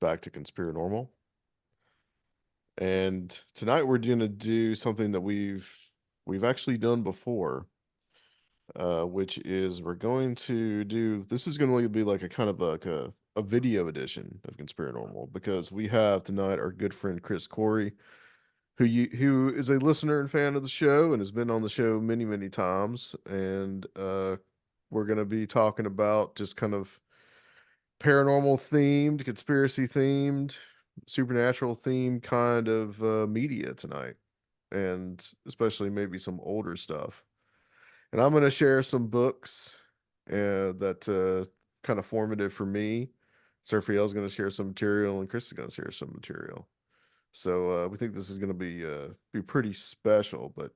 back to Conspirinormal. And tonight we're going to do something that we've actually done before, which is we're going to do, this is going to be like a kind of like a video edition of Conspirinormal, because we have tonight our good friend Chris Corry, who is a listener and fan of the show and has been on the show many, many times. And we're going to be talking about just kind of paranormal themed, conspiracy themed, supernatural themed kind of media tonight, and especially maybe some older stuff. And I'm going to share some books that kind of formative for me. Serfiel's going to share some material, and Chris is going to share some material. So we think this is going to be pretty special. But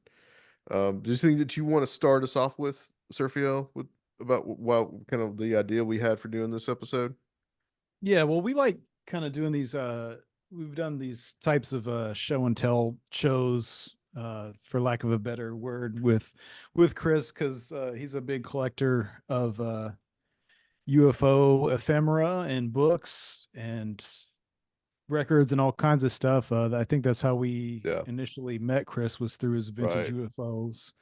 do you think that you want to start us off with, Serfiel, with about what kind of the idea we had for doing this episode? Yeah, well, we like kind of doing these we've done these types of show and tell shows for lack of a better word with Chris cuz he's a big collector of UFO ephemera and books and records and all kinds of stuff. I think that's how we Yeah, initially met Chris, was through his vintage right. UFOs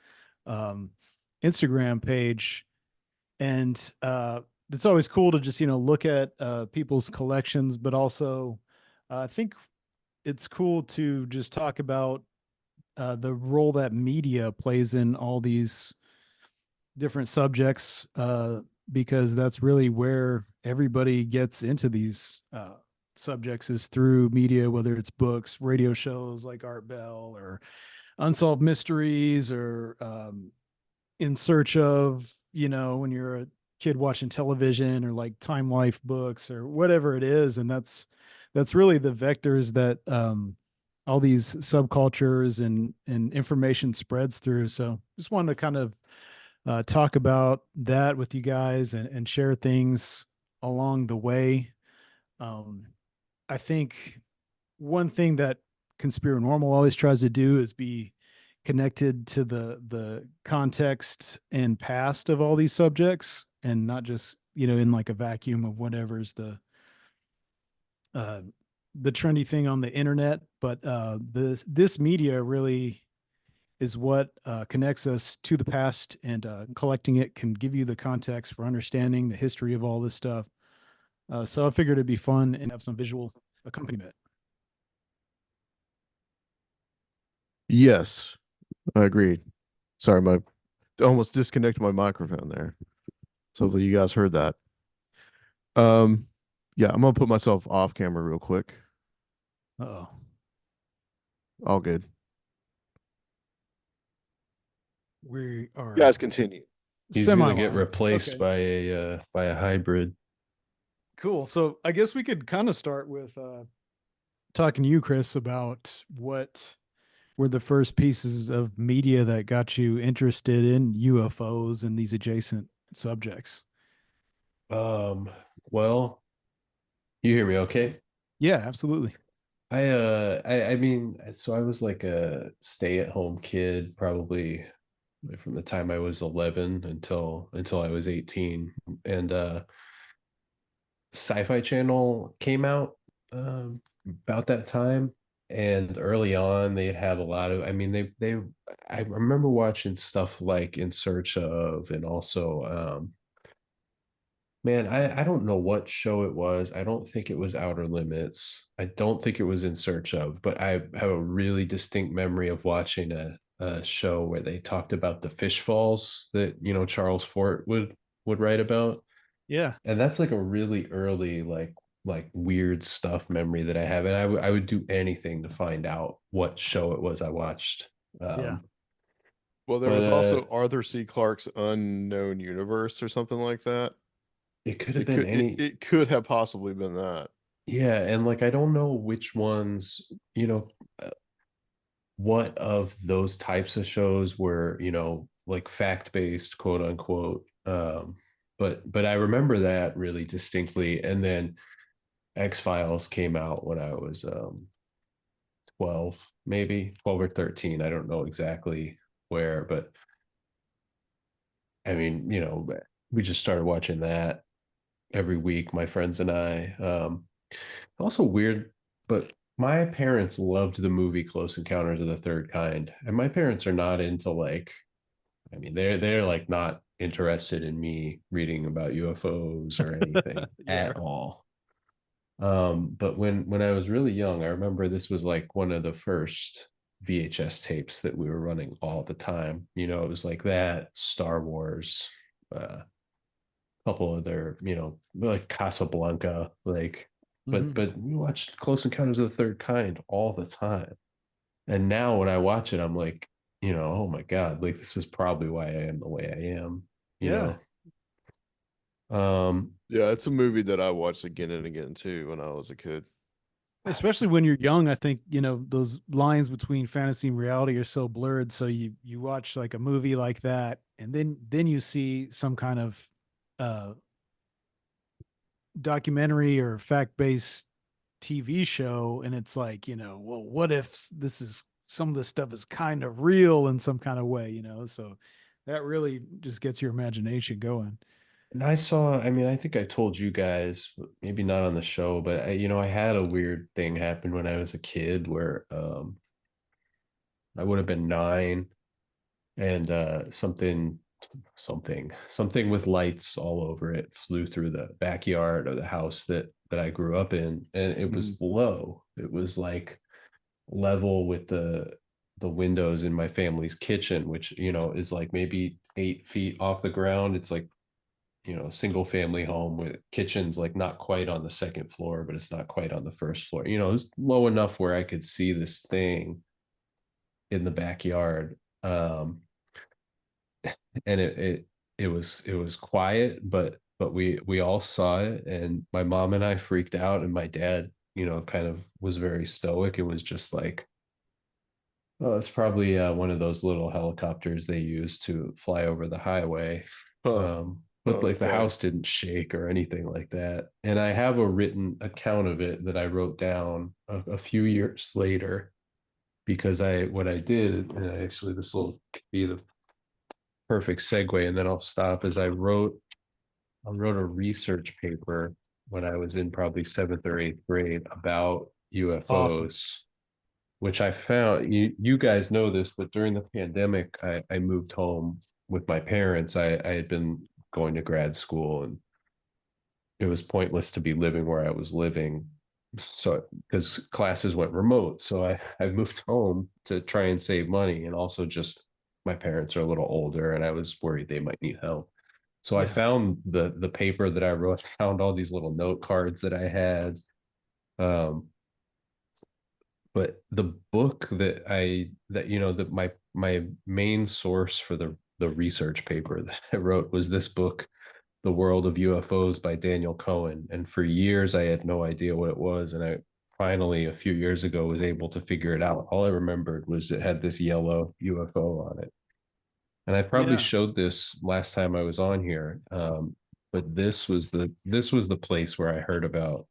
um Instagram page. And it's always cool to just look at people's collections, but also I think it's cool to just talk about the role that media plays in all these different subjects, because that's really where everybody gets into these subjects, is through media, whether it's books, radio shows like Art Bell, or Unsolved Mysteries, or In Search Of, when you're a kid watching television, or like Time Life books, or whatever it is. And that's really the vectors that all these subcultures and information spreads through. So just wanted to kind of talk about that with you guys, and share things along the way. um, I think one thing that Conspirinormal always tries to do is be connected to the context and past of all these subjects, and not just in like a vacuum of whatever's uh the trendy thing on the internet. But this media really is what connects us to the past, and collecting it can give you the context for understanding the history of all this stuff. So I figured it'd be fun and have some visual accompaniment. Yes, I agreed. Sorry, my almost disconnected my microphone there. So hopefully you guys heard that. Um, yeah, I'm gonna put myself off camera real quick. Oh, All good. we You are guys continue. He's semi gonna get live. replaced Okay, by a hybrid. cool. So I guess we could kind of start with talking to you, Chris, about what were the first pieces of media that got you interested in UFOs and these adjacent subjects. Um, well, you hear me okay? Yeah, absolutely. I mean, so I was like a stay-at-home kid, probably from the time I was 11 until I was 18. And Sci-Fi Channel came out about that time. And early on, they had a lot of, I mean, I remember watching stuff like In Search Of, and also man, I don't know what show it was. I don't think it was Outer Limits. I don't think it was In Search Of, but I have a really distinct memory of watching a show where they talked about the fish falls that, Charles Fort would write about. Yeah, And that's like a really early like weird stuff memory that I have. And I would do anything to find out what show it was I watched. yeah. Um, Well, there but was also Arthur C. Clarke's Unknown Universe or something like that. it could have It been could it, any. it could have possibly been that. Yeah, and like I don't know which ones, what of those types of shows were, like fact-based, quote unquote. But I remember that really distinctly. And then X-Files came out when I was 12, maybe 12 or 13. I don't know exactly where, but I mean, we just started watching that every week, my friends and I. Also weird, but my parents loved the movie Close Encounters of the Third Kind, and my parents are not into like, I mean, they're like not interested in me reading about UFOs or anything Yeah. at all. But when I was really young, I remember this was like one of the first VHS tapes that we were running all the time. You know, it was like that, Star Wars, a couple other, you know, like Casablanca, like, Hmm. but we watched Close Encounters of the Third Kind all the time. And now when I watch it, I'm like, you know, oh my God, like this is probably why I am the way I am, you Yeah. know. Um, Yeah, it's a movie that I watched again and again too when I was a kid. Especially when you're young, I think, those lines between fantasy and reality are so blurred. So you watch like a movie like that, and then you see some kind of uh documentary or fact-based TV show, and it's like, well, what if this is some of this stuff is kind of real in some kind of way. So that really just gets your imagination going. and I saw, I mean, I think I told you guys, maybe not on the show, but I, you know, I had a weird thing happen when I was a kid where I would have been 9 and something with lights all over it flew through the backyard of the house that I grew up in, and it Mhm. was low. It was like level with the windows in my family's kitchen, which, you know, is like maybe 8 feet off the ground. It's like, you know, single family home with kitchens like not quite on the second floor, but it's not quite on the first floor. You know, it's low enough where I could see this thing in the backyard. And it was quiet, but we all saw it, and my mom and I freaked out, and my dad, you know, kind of was very stoic. It was just like, oh, it's probably one of those little helicopters they use to fly over the highway. Huh. But like the Okay. house didn't shake or anything like that. And I have a written account of it that I wrote down a few years later because what I did, and actually this will be the perfect segue, and then I'll stop, is I wrote a research paper when I was in probably seventh or eighth grade about Awesome. UFOs, which I found, you guys know this, but during the pandemic, I moved home with my parents. I had been going to grad school, and it was pointless to be living where I was living. So, because classes went remote. So I moved home to try and save money. And also just my parents are a little older and I was worried they might need help. So I Yeah. found the paper that I wrote, found all these little note cards that I had. Um, but the book that you know that my main source for the research paper that I wrote was this book, The World of UFOs by Daniel Cohen. And for years I had no idea what it was, and I finally a few years ago was able to figure it out. All I remembered was it had this yellow UFO on it. And I probably Yeah. showed this last time I was on here. But this was the place where I heard about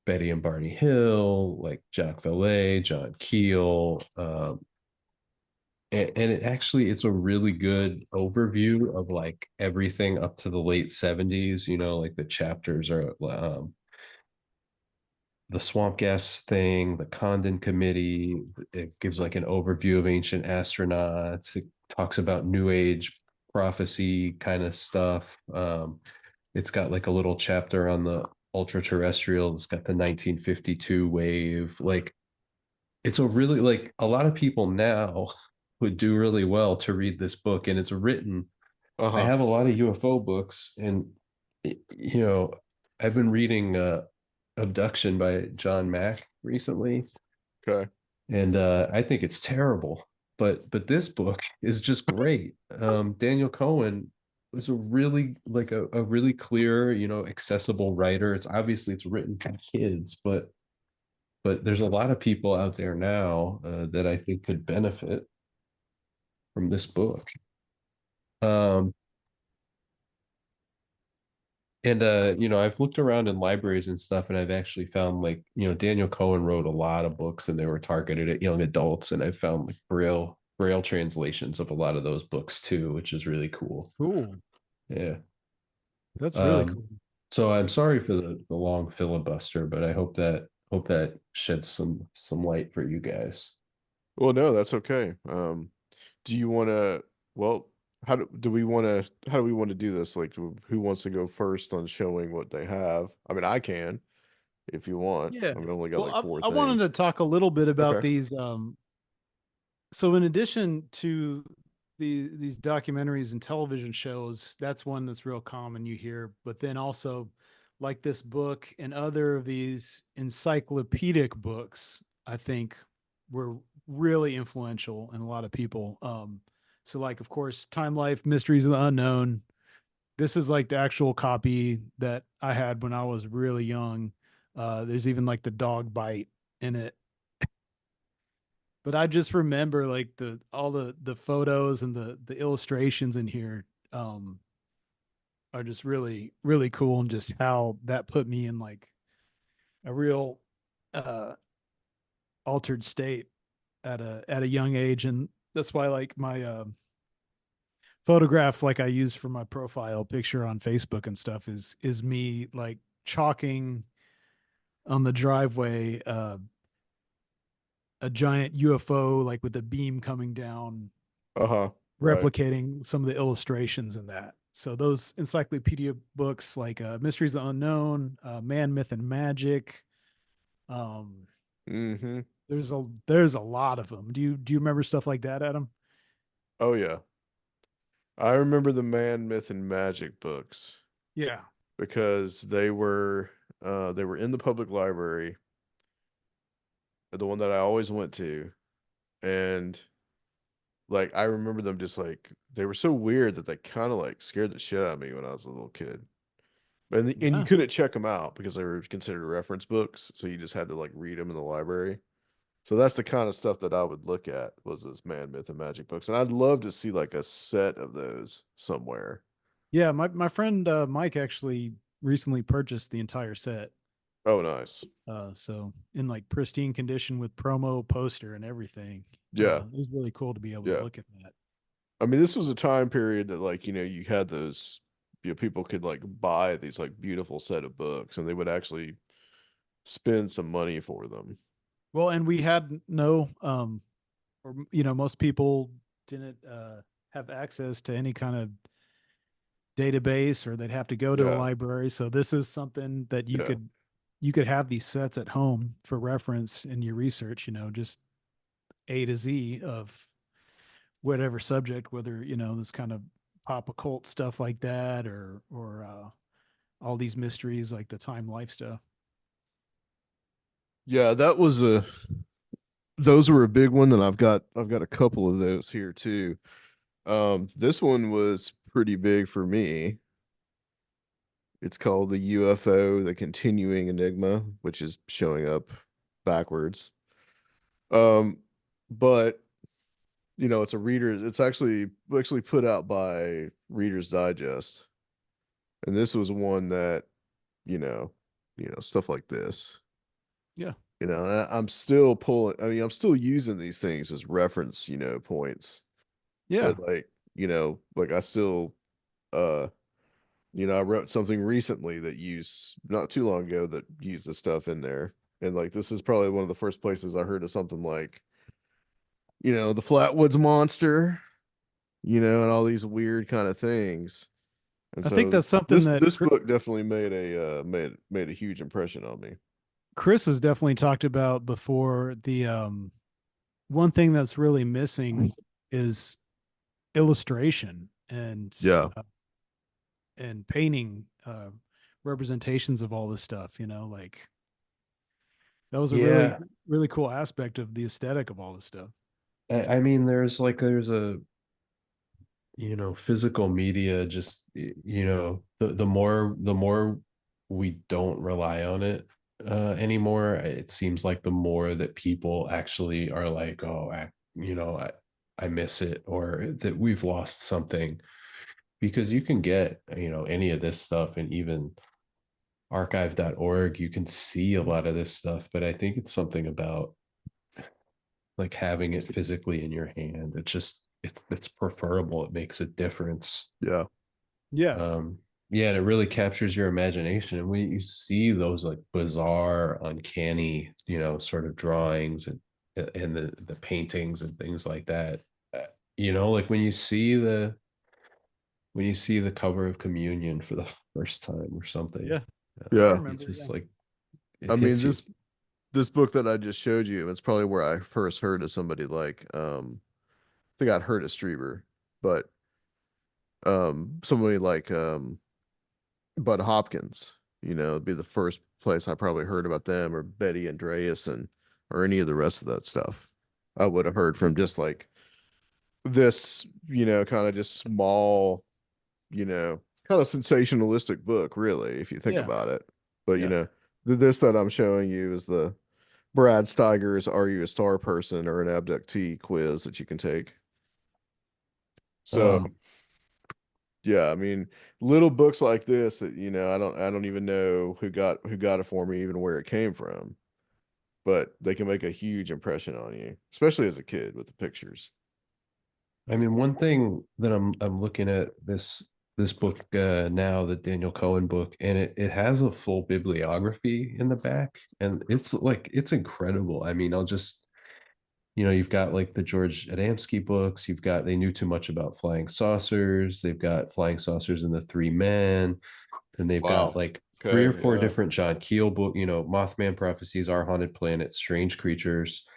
Betty and Barney Hill, like Jacques Vallée, John Keel. And it's a really good overview of like everything up to the late 70s. You know, like the chapters are the swamp gas thing, the Condon Committee. It gives like an overview of ancient astronauts. It talks about New Age prophecy kind of stuff. It's got like a little chapter on the ultra terrestrial. It's got the 1952 wave. Like it's a really, like, a lot of people now would do really well to read this book, and it's written. I Uh-huh. have a lot of UFO books, and you know, I've been reading Abduction by John Mack recently, Okay. and I think it's terrible. But this book is just great. Daniel Cohen was a really, like a really clear, you know, accessible writer. It's written for kids, but there's a lot of people out there now that I think could benefit from this book. Um, and you know, I've looked around in libraries and stuff, and I've actually found, like, you know, Daniel Cohen wrote a lot of books, and they were targeted at young adults, and I've found like braille translations of a lot of those books too, which is really cool. Cool. Yeah. That's really Um, cool. So I'm sorry for the long filibuster, but I hope that sheds some light for you guys. Well, no, that's okay. Do you want to? Well, do we want to? How do we want to do this? Like, who wants to go first on showing what they have? I mean, I can if you want. Yeah. I've only got Well, like four I wanted to things. talk a little bit about Okay. these. So in addition to these documentaries and television shows, that's one that's real common you hear. But then also, like this book and other of these encyclopedic books, I think were really influential in a lot of people. So like of course, Time Life, Mysteries of the Unknown. This is like the actual copy that I had when I was really young. There's even like the dog bite in it, but I just remember like the all the photos and the illustrations in here um are just really cool, and just how that put me in like a real uh altered state at a young age. And that's why like my photograph like I use for my profile picture on Facebook and stuff is me like chalking on the driveway a giant UFO like with a beam coming down, Uh-huh. Right. replicating some of the illustrations in that. So those encyclopedia books like Mysteries of the Unknown, Man, Myth, and Magic. Um, Mm-hmm. there's a lot of them. Do you remember stuff like that, Adam? Oh yeah. I remember the Man, Myth, and Magic books Yeah. because they were in the public library, the one that I always went to, and like I remember them just like they were so weird that they kind of like scared the shit out of me when I was a little kid. And you Yeah. couldn't check them out because they were considered reference books, so you just had to like read them in the library. So that's the kind of stuff that I would look at was those Man, Myth, and Magic books, and I'd love to see like a set of those somewhere. Yeah. My friend Mike actually recently purchased the entire set. Oh, nice. So in like pristine condition with promo poster and everything. Yeah, It was really cool to be able to yeah. look at that. I mean, this was a time period that like you had those people could like buy these like beautiful set of books, and they would actually spend some money for them. Well, and we had no or most people didn't have access to any kind of database, or they'd have to go to a Yeah, library. So this is something that yeah. you could have these sets at home for reference in your research, just A to Z of whatever subject, whether this kind of pop occult stuff like that, or all these mysteries like the time life stuff. Yeah, that was a those were a big one, and I've got a couple of those here too. This one was pretty big for me. It's called the UFO, the Continuing Enigma, which is showing up backwards. Um, but it's a reader. It's actually put out by Reader's Digest, and this was one that you know, stuff like this. Yeah. And I'm still pulling. I mean, I'm still using these things as reference, points. Yeah. But like I still, uh, I wrote something recently that used not too long ago that used this stuff in there, and like this is probably one of the first places I heard of something like, the Flatwoods Monster, and all these weird kind of things. And I think so that's something this that this book definitely made a huge impression on me. Chris has definitely talked about before. The one thing that's really missing is illustration Yeah. and painting representations of all this stuff. Like that was a Yeah, really cool aspect of the aesthetic of all this stuff. I mean, there's a physical media, just the more we don't rely on it anymore, it seems like the more that people actually are like, oh, I miss it, or that we've lost something, because you can get any of this stuff, and even archive.org, you can see a lot of this stuff, but I think it's something about like having it physically in your hand. It's preferable. It makes a difference. Yeah. Yeah. um Yeah, and it really captures your imagination. And when you see those like bizarre, uncanny, sort of drawings and the paintings and things like that, like when you see the cover of Communion for the first time or something, Yeah, I Yeah. it remember. Yeah. just like it I mean, hits you. this book that I just showed you, it's probably where I first heard of somebody like I think I'd heard of Strieber, but somebody like Bud Hopkins, it'd be the first place I probably heard about them, or Betty Andreasson, or any of the rest of that stuff. I would have heard from just like this, kind of just small, kind of sensationalistic book, really, if you think Yeah. about it. But Yeah. this that I'm showing you is the Brad Steiger's "Are You a Star Person or an Abductee" quiz that you can take. So Um, yeah, I mean, little books like this that, I don't even know who got it for me, even where it came from, but they can make a huge impression on you, especially as a kid with the pictures. I mean, one thing that I'm looking at this book now, the Daniel Cohen book, and it has a full bibliography in the back, and it's incredible. I mean, I'll just you've got like the George Adamski books, you've got They Knew Too Much About Flying Saucers, they've got Flying Saucers and the Three Men, and they've got Wow. like three or Okay. four Yeah. different John Keel book, Mothman Prophecies, Our Haunted Planet, Strange Creatures.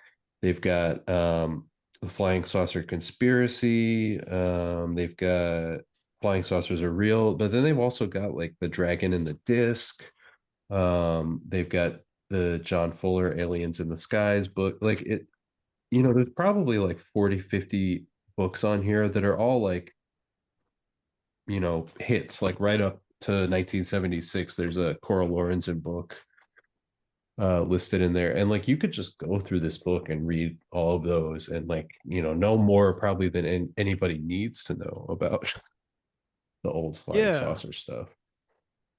They've got the Flying Saucer Conspiracy. They've got Flying Saucers Are Real, but then they've also got like The Dragon and the Disc. They've got the John Fuller Aliens in the Skies book. Like there's probably like 40, 50 books on here that are all like, hits, like right up to 1976. There's a Cora Lorenzen book listed in there, and like you could just go through this book and read all of those, and like know more probably than anybody needs to know about the old flying Yeah. saucer stuff.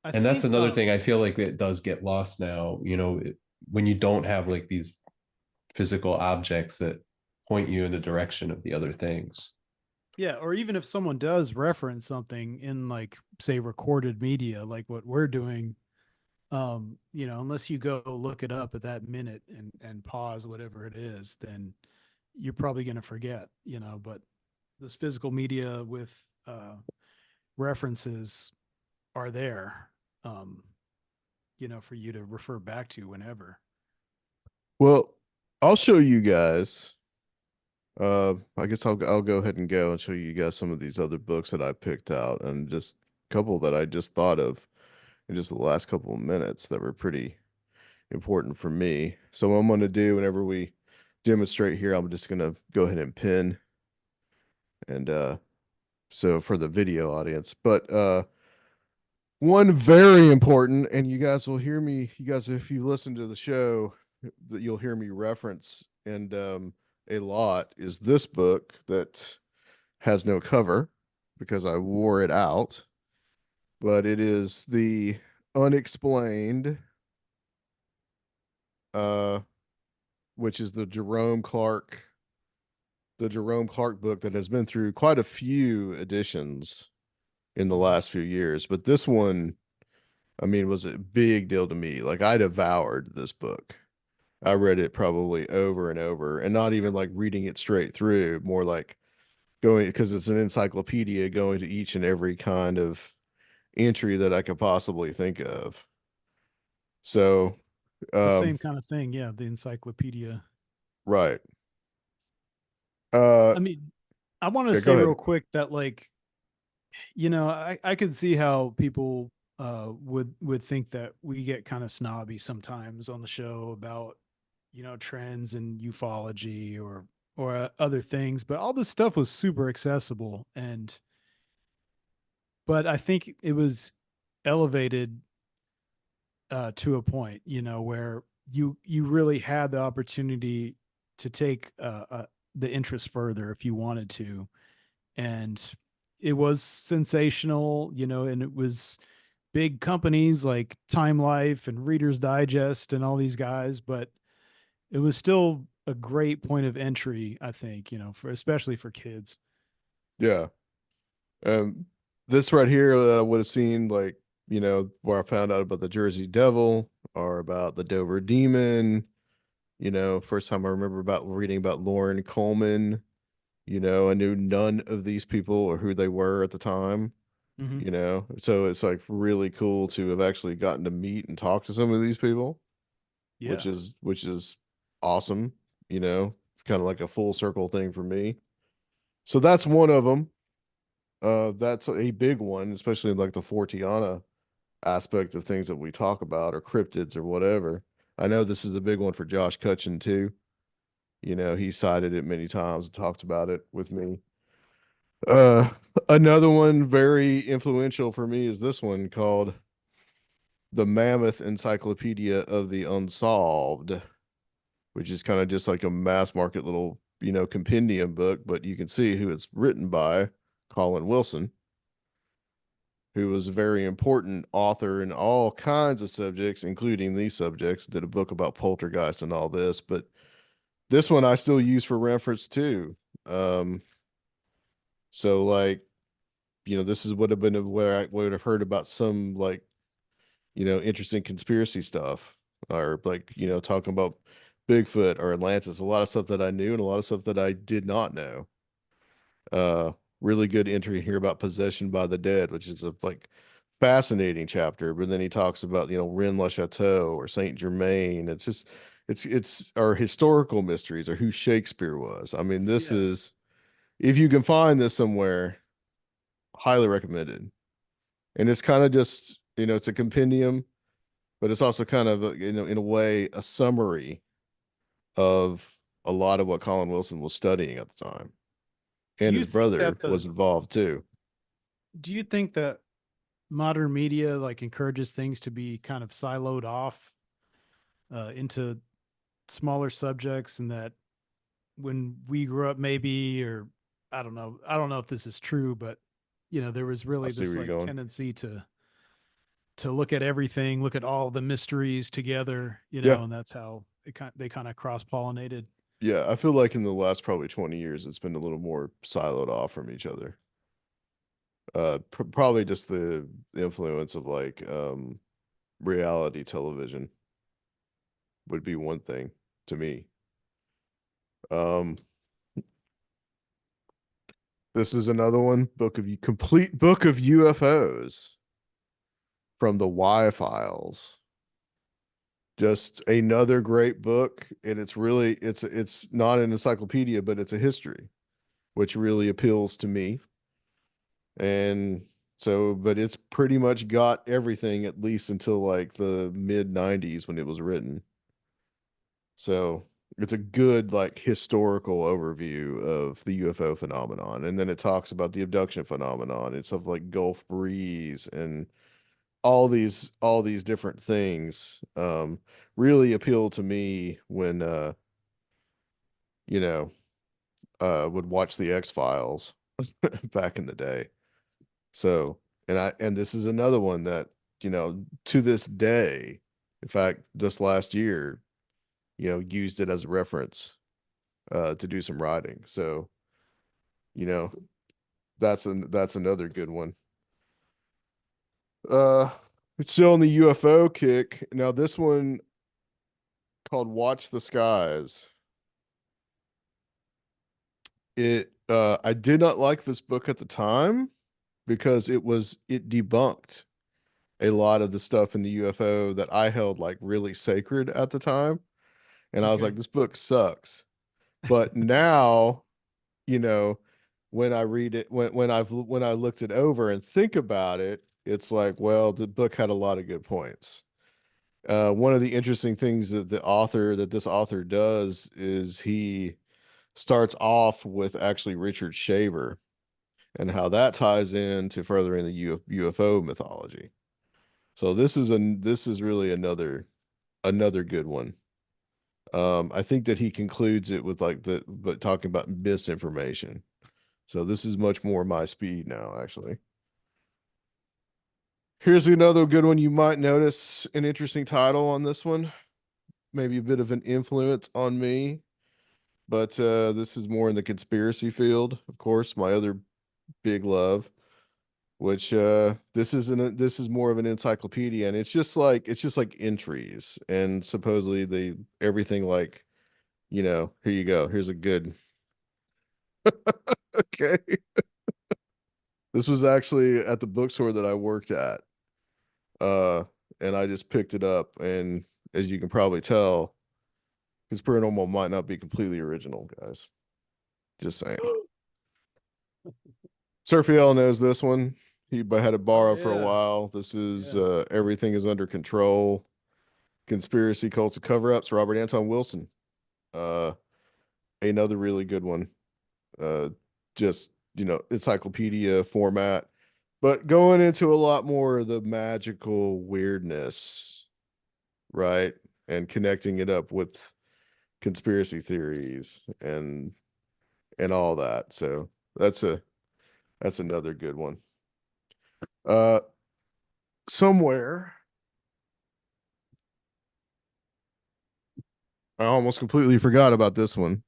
I And that's think another thing I feel like it does get lost now, when you don't have like these physical objects that point you in the direction of the other things. yeah, or even if someone does reference something in like say recorded media like what we're doing, unless you go look it up at that minute and pause whatever it is, then you're probably going to forget, but this physical media with references are there, um, for you to refer back to whenever. Well, I'll show you guys. I guess I'll go ahead and go and show you guys some of these other books that I picked out, and just a couple that I just thought of in just the last couple of minutes that were pretty important for me. So what I'm going to do whenever we demonstrate here, I'm just going to go ahead and pin, and so for the video audience. But one very important, and you guys, if you listen to the show, that you'll hear me reference and a lot, is this book that has no cover because I wore it out, but it is the Unexplained, uh, which is the Jerome Clark book that has been through quite a few editions in the Mhm. last few years. But this one, I mean, was a big deal to me. Like, I devoured this book. I read it probably over and over, and not even like reading it straight through, more like going, because it's an encyclopedia, going to each and every kind of entry that I could possibly think of. So, The um, same kind of thing, yeah, the encyclopedia. right. Uh, I mean, I want to yeah, go say real ahead. quick that like, I could see how people would think that we get kind of snobby sometimes on the show about trends and ufology or other things, but all this stuff was super accessible, and but I think it was elevated to a point, where you really had the opportunity to take the interest further if you wanted to, and it was sensational, and it was big companies like Time Life and Reader's Digest and all these guys, but it was still a great point of entry, I think, for especially for kids. Yeah. Um, this right here that I would have seen, like, where I found out about the Jersey Devil or about the Dover Demon. First time I remember about reading about Lauren Coleman. I knew none of these people or who they were at the time. Hmm. So it's like really cool to have actually gotten to meet and talk to some of these people, which Yeah. is awesome. You know, Kind of like a full circle thing for me. So that's one of them. That's a big one, especially in like the Fortiana aspect of things that we talk about, or cryptids or whatever. I know this is a big one for Josh Cutchin too. He cited it many times and talked about it with me. Uh, Another one very influential for me is this one called The Mammoth Encyclopedia of the Unsolved, which is kind of just like a mass market little, compendium book, but you can see who it's written by, Colin Wilson, who was a very important author in all kinds of subjects, including these subjects, did a book about poltergeist and all this, but this one I still use for reference too. Um, so like, this is would have been where I would have heard about some like, interesting conspiracy stuff, or like, talking about Bigfoot or Atlantis, a lot of stuff that I knew and a lot of stuff that I did not know. Uh, Really good entry here about possession by the dead, which is a like fascinating chapter. But then he talks about, Rennes le Chateau or Saint Germain. It's just it's our historical mysteries, or who Shakespeare was. I mean, this Yeah. is, if you can find this somewhere, highly recommended. And it's kind of just, it's a compendium, but it's also kind of in a way a summary of a lot of what Colin Wilson was studying at the time, Do and you his think brother that was involved too. do you think that modern media like encourages things to be kind of siloed off into smaller subjects, and that when we grew up, maybe, or I don't know if this is true, but there was I really see this where you're like going. tendency to look at everything, look at all the mysteries together, Yeah, and that's how they kind of cross pollinated. yeah. I feel like in the last probably 20 years, it's been a little more siloed off from each other. Probably just the influence of like reality television would be one thing to me. Um, this is another one, complete book of UFOs from the Y Files. Just another great book, and it's not an encyclopedia, but it's a history, which really appeals to me. And so, but it's pretty much got everything at least until like the mid 90s when it was written. So it's a good like historical overview of the UFO phenomenon. And then it talks about the abduction phenomenon and stuff like Gulf Breeze and all these different things. Really appeal to me when you know, would watch the X Files back in the day. So, and this is another one that, to this day, in fact, just last year, used it as a reference to do some writing. So, you know, that's another good one. Uh it's still on the UFO kick. Now this one called Watch the Skies. I did not like this book at the time because it debunked a lot of the stuff in the UFO that I held like really sacred at the time. And I was Okay. like, this book sucks. But now, you know, when I read it, when I looked it over and think about it, it's like, well, the book had a lot of good points. One of the interesting things that this author does is he starts off with actually Richard Shaver and how that ties into furthering the UFO mythology. So this is really another good one. I think that he concludes it with like but talking about misinformation. So this is much more my speed now, actually. Here's another good one. You might notice an interesting title on this one, maybe a bit of an influence on me, but this is more in the conspiracy field, of course, my other big love. which this is more of an encyclopedia, and it's just like entries, and supposedly everything, like, here you go, here's a good okay. This was actually at the bookstore that I worked at. Uh and I just picked it up, and as you can probably tell, Conspirinormal might not be completely original, guys. Just saying. Surfiel knows this one. He had it Oh borrowed for a yeah. while. This is Yeah. Everything is Under Control. Conspiracy Cults and Cover-Ups, Robert Anton Wilson. Uh another really good one. Uh just, encyclopedia format, but going into a lot more of the magical weirdness, right? And connecting it up with conspiracy theories and all that. So that's another good one. Uh Somewhere I almost completely forgot about this one,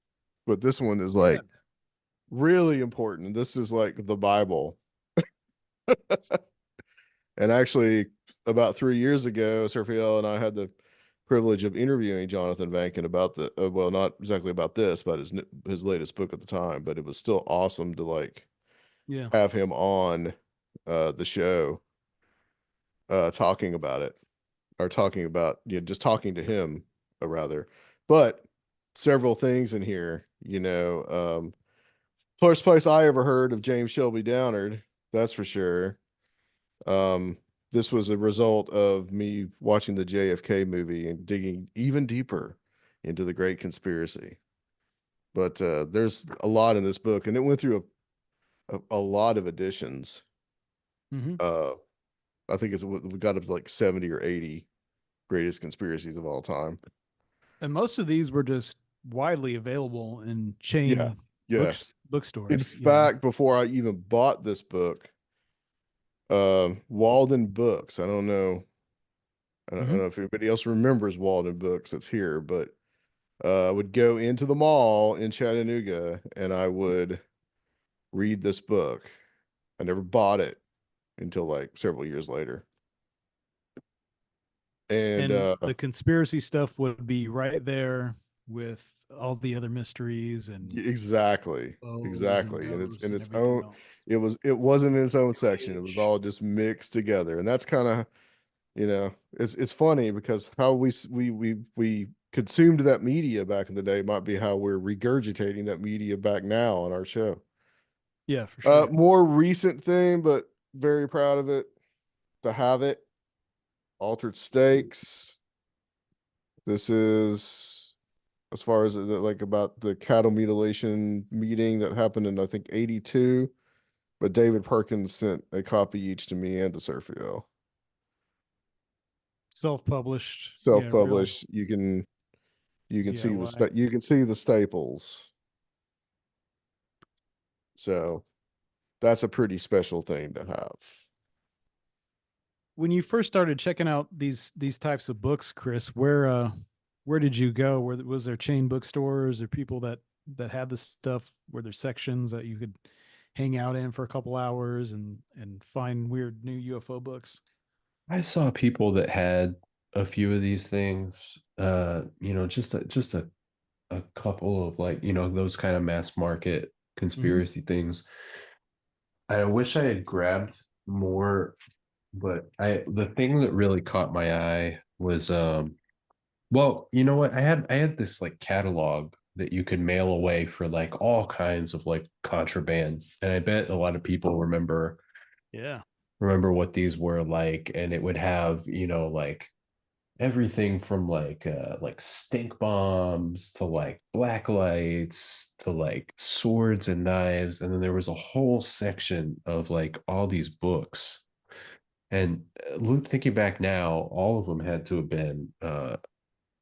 but this one is Yeah. like really important. This is like the Bible. And actually, about 3 years ago, Sergio and I had the privilege of interviewing Jonathan Vankin about well, not exactly about this, but his latest book at the time. But it was still awesome to like Yeah. have him on the show, talking about it, or talking about, just talking to him, rather. But several things in here, first place I ever heard of James Shelby Downard, that's for sure. Um, this was a result of me watching the JFK movie and digging even deeper into the Great Conspiracy. But there's a lot in this book, and it went through a lot of editions. Hmm. Uh, I think we got up to like 70 or 80 greatest conspiracies of all time. And most of these were just widely available in Yeah, chain yeah. In bookstores. You know. fact, before I even bought this book, Walden Books. I don't Hmm. know if anybody else remembers Walden Books that's here, but I would go into the mall in Chattanooga and I would read this book. I never bought it until like several years later. And And the conspiracy stuff would be right there with all the other mysteries and exactly, O's and exactly. And it's ghosts in and its everything own, else. it wasn't in its own New section. It was Age. all just mixed together. And that's kind of, it's funny because how we consumed that media back in the day might be how we're regurgitating that media back now on our show. Yeah, for sure. More recent thing, but very proud of it to have it. Altered Stakes. This is as far as like about the cattle mutilation meeting that happened in I think 82. But David Perkins sent a copy each to me and to Sergio. Self-published. Yeah, real Self-published. You can see DIY. you can see the staples. So that's a pretty special thing to have. When you first started checking out these types of books, Chris, where did you go? Was there chain bookstores or people that had this stuff? Were there sections that you could hang out in for a couple hours and find weird new UFO books? I saw people that had a few of these things, just a couple of like, those kind of mass market Hmm. conspiracy things. I wish I had grabbed more, but the thing that really caught my eye was well, you know what? I had this like catalog that you could mail away for like all kinds of like contraband. And I bet a lot of people Yeah. remember what these were like, and it would have, like everything from like stink bombs to like black lights to like swords and knives, and then there was a whole section of like all these books. And thinking back now, all of them had to have been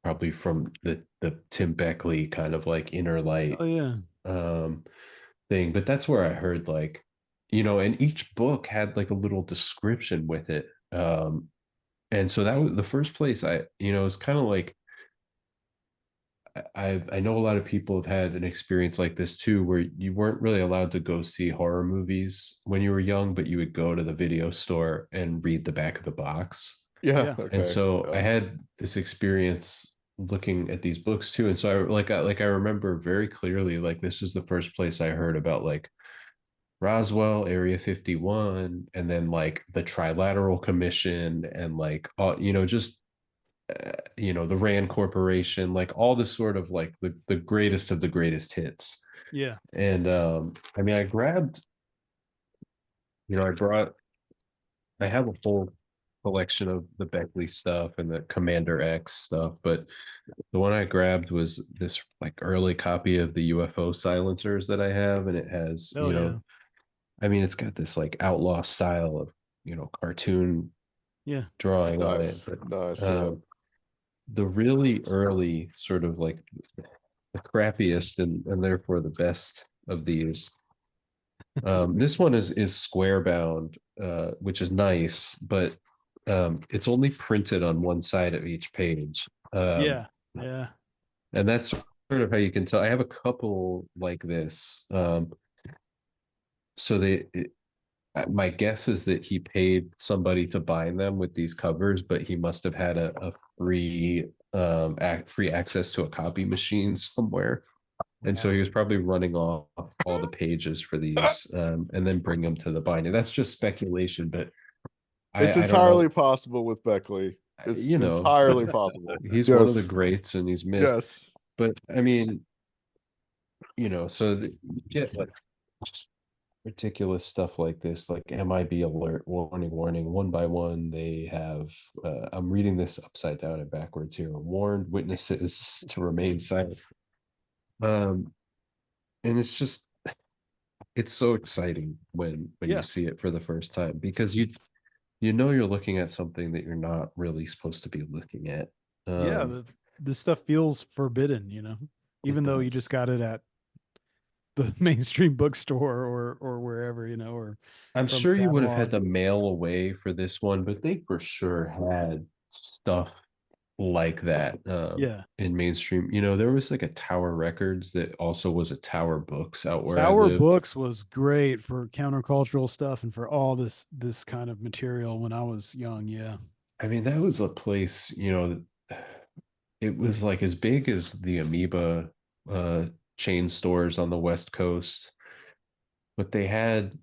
probably from the Tim Beckley kind of like inner light Oh yeah. um thing. But that's where I heard like, and each book had like a little description with it. And so that was the first place I, it's kind of like I know a lot of people have had an experience like this too, where you weren't really allowed to go see horror movies when you were young, but you would go to the video store and read the back of the box. Yeah. Yeah. And Okay. so I Yeah. had this experience looking at these books too. And so I remember very clearly, like this was the first place I heard about like Roswell, Area 51, and then like the Trilateral Commission and like just the Rand Corporation, like all the sort of like the greatest of the greatest hits. Yeah. And I mean, I grabbed, I have a whole collection of the Beckley stuff and the Commander X stuff, but the one I grabbed was this like early copy of the UFO silencers that I have, and it has, Oh yeah. I mean, it's got this like outlaw style of, cartoon Yeah. drawing on it, Nice. but Nice. Yeah. the really early sort of like the crappiest and therefore the best of these. This one is square bound, which is nice, but it's only printed on one side of each page. Yeah. Yeah. And that's sort of how you can tell. I have a couple like this. So my guess is that he paid somebody to bind them with these covers, but he must have had a free access to a copy machine somewhere. And so he was probably running off all the pages for these and then bring them to the binder. That's just speculation, but It's I don't entirely know. possible with Beckley. It's You know, entirely possible. he's one of the Yes. greats and he's missed. Yes. But I mean, so you get like just ridiculous stuff like this, like MIB alert, warning, warning, one by one. They have, I'm reading this upside down and backwards here, warned witnesses to remain silent. And it's just, it's so exciting when Yeah. you see it for the first time, because you're looking at something that you're not really supposed to be looking at. Yeah. This stuff feels forbidden, even though you does. just got it at the mainstream bookstore or wherever, or I'm from sure a you would have had catalog. to mail away for this one, but they for sure had stuff like that Yeah. in mainstream. There was like a Tower Records that also was a Tower Books out where I Tower lived. Books was great for countercultural stuff and for all this kind of material when I was young. Yeah. I mean, that was a place, it was like as big as the Amoeba uh, chain stores on the West Coast, but they had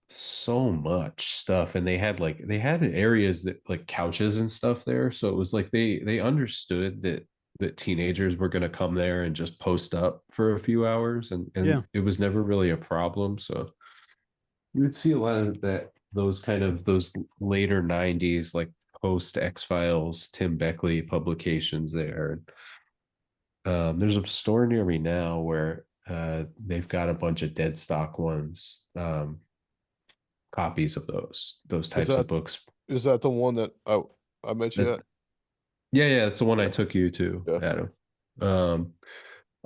so much stuff, and they had areas that like couches and stuff there, so it was like they understood that teenagers were going to come there and just post up for a few hours, and Yeah. it was never really a problem. So you would see a lot of those later 90s like post X-Files Tim Beckley publications there. There's a store near me now where they've got a bunch of dead stock ones, copies of those Is types of that books. the one that I met you That at? Yeah, it's the one I Yeah. took you to, Yeah. Adam. Um,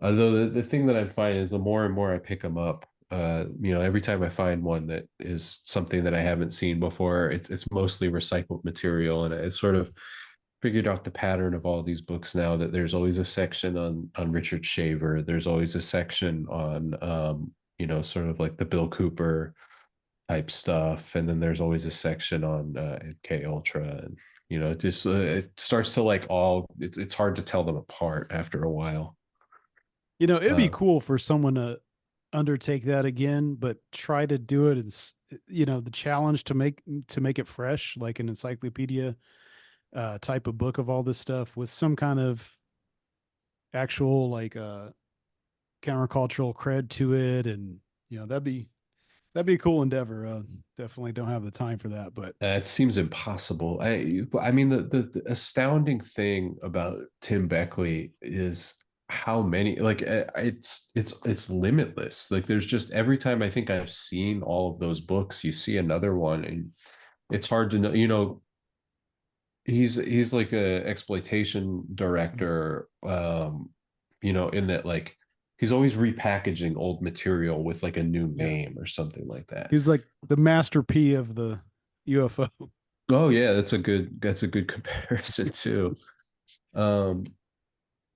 Although the thing that I'm finding is the more and more I pick them up, every time I find one that is something that I haven't seen before, it's mostly recycled material, and I sort of figured out the pattern of all these books now, that there's always a section on Richard Shaver, there's always a section on sort of like the Bill Cooper type stuff, and then there's always a section on MK Ultra, and just it starts to like it's hard to tell them apart after a while. It'd be Uh, cool for someone to undertake that again, but try to do it as, the challenge to make it fresh, like an encyclopedia type of book of all this stuff with some kind of actual like countercultural cred to it. And, that'd be a cool endeavor. Definitely don't have the time for that, but it seems impossible. I mean, the astounding thing about Tim Beckley is how many, like, it's limitless. Like, there's just every time I think I've seen all of those books, you see another one, and it's hard to know. He's like a exploitation director, in that, like, he's always repackaging old material with like a new yeah, name or something like that. he was like the master P of the UFO. Oh yeah, that's a good comparison too. Um,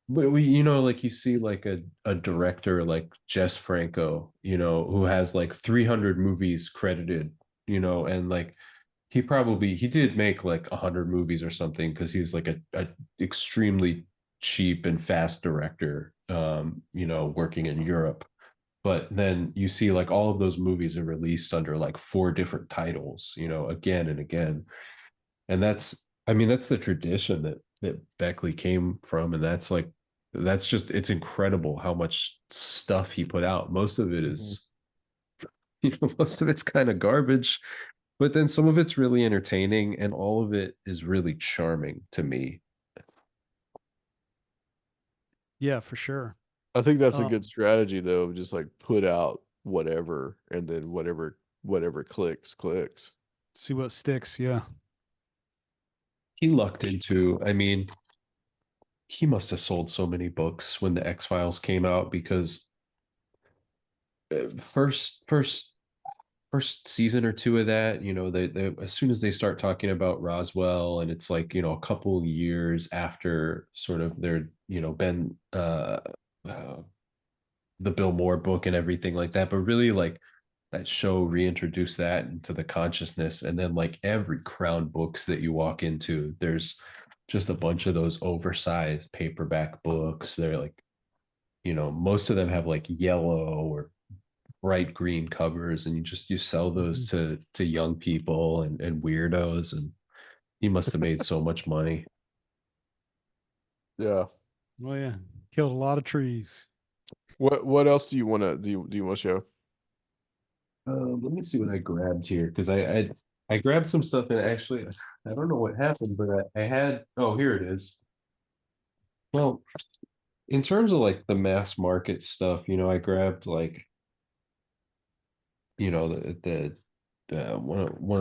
But like you see like a director like Jess Franco, who has like 300 movies credited, and like he did make like 100 movies or something because he was like a extremely cheap and fast director, working in Europe. But then you see like all of those movies are released under like four different titles, again and again. And that's the tradition that Beckley came from. And that's just, it's incredible how much stuff he put out. Most of it Mhm. is, most of it's kind of garbage, but then some of it's really entertaining and all of it is really charming to me. Yeah, for sure. I think that's a good Um, strategy though, just like put out whatever and then whatever clicks. see what sticks. Yeah. He lucked into, I mean, he must have sold so many books when the X Files came out because first season or two of that, they as soon as they start talking about Roswell, and it's like, a couple years after sort of their, been uh the Bill Moore book and everything like that, but really like that show reintroduced that into the consciousness. And then like every Crown books that you walk into, there's just a bunch of those oversized paperback books. They're like, most of them have like yellow or bright green covers, and you sell those Mhm. to young people and weirdos, and he must have made so much money. Yeah. Oh yeah, killed a lot of trees. What else do you want to do you want to show? Let me see what I grabbed here because I grabbed some stuff, and actually I don't know what happened, but I had, oh, here it is. Well, in terms of like the mass market stuff, I grabbed like, one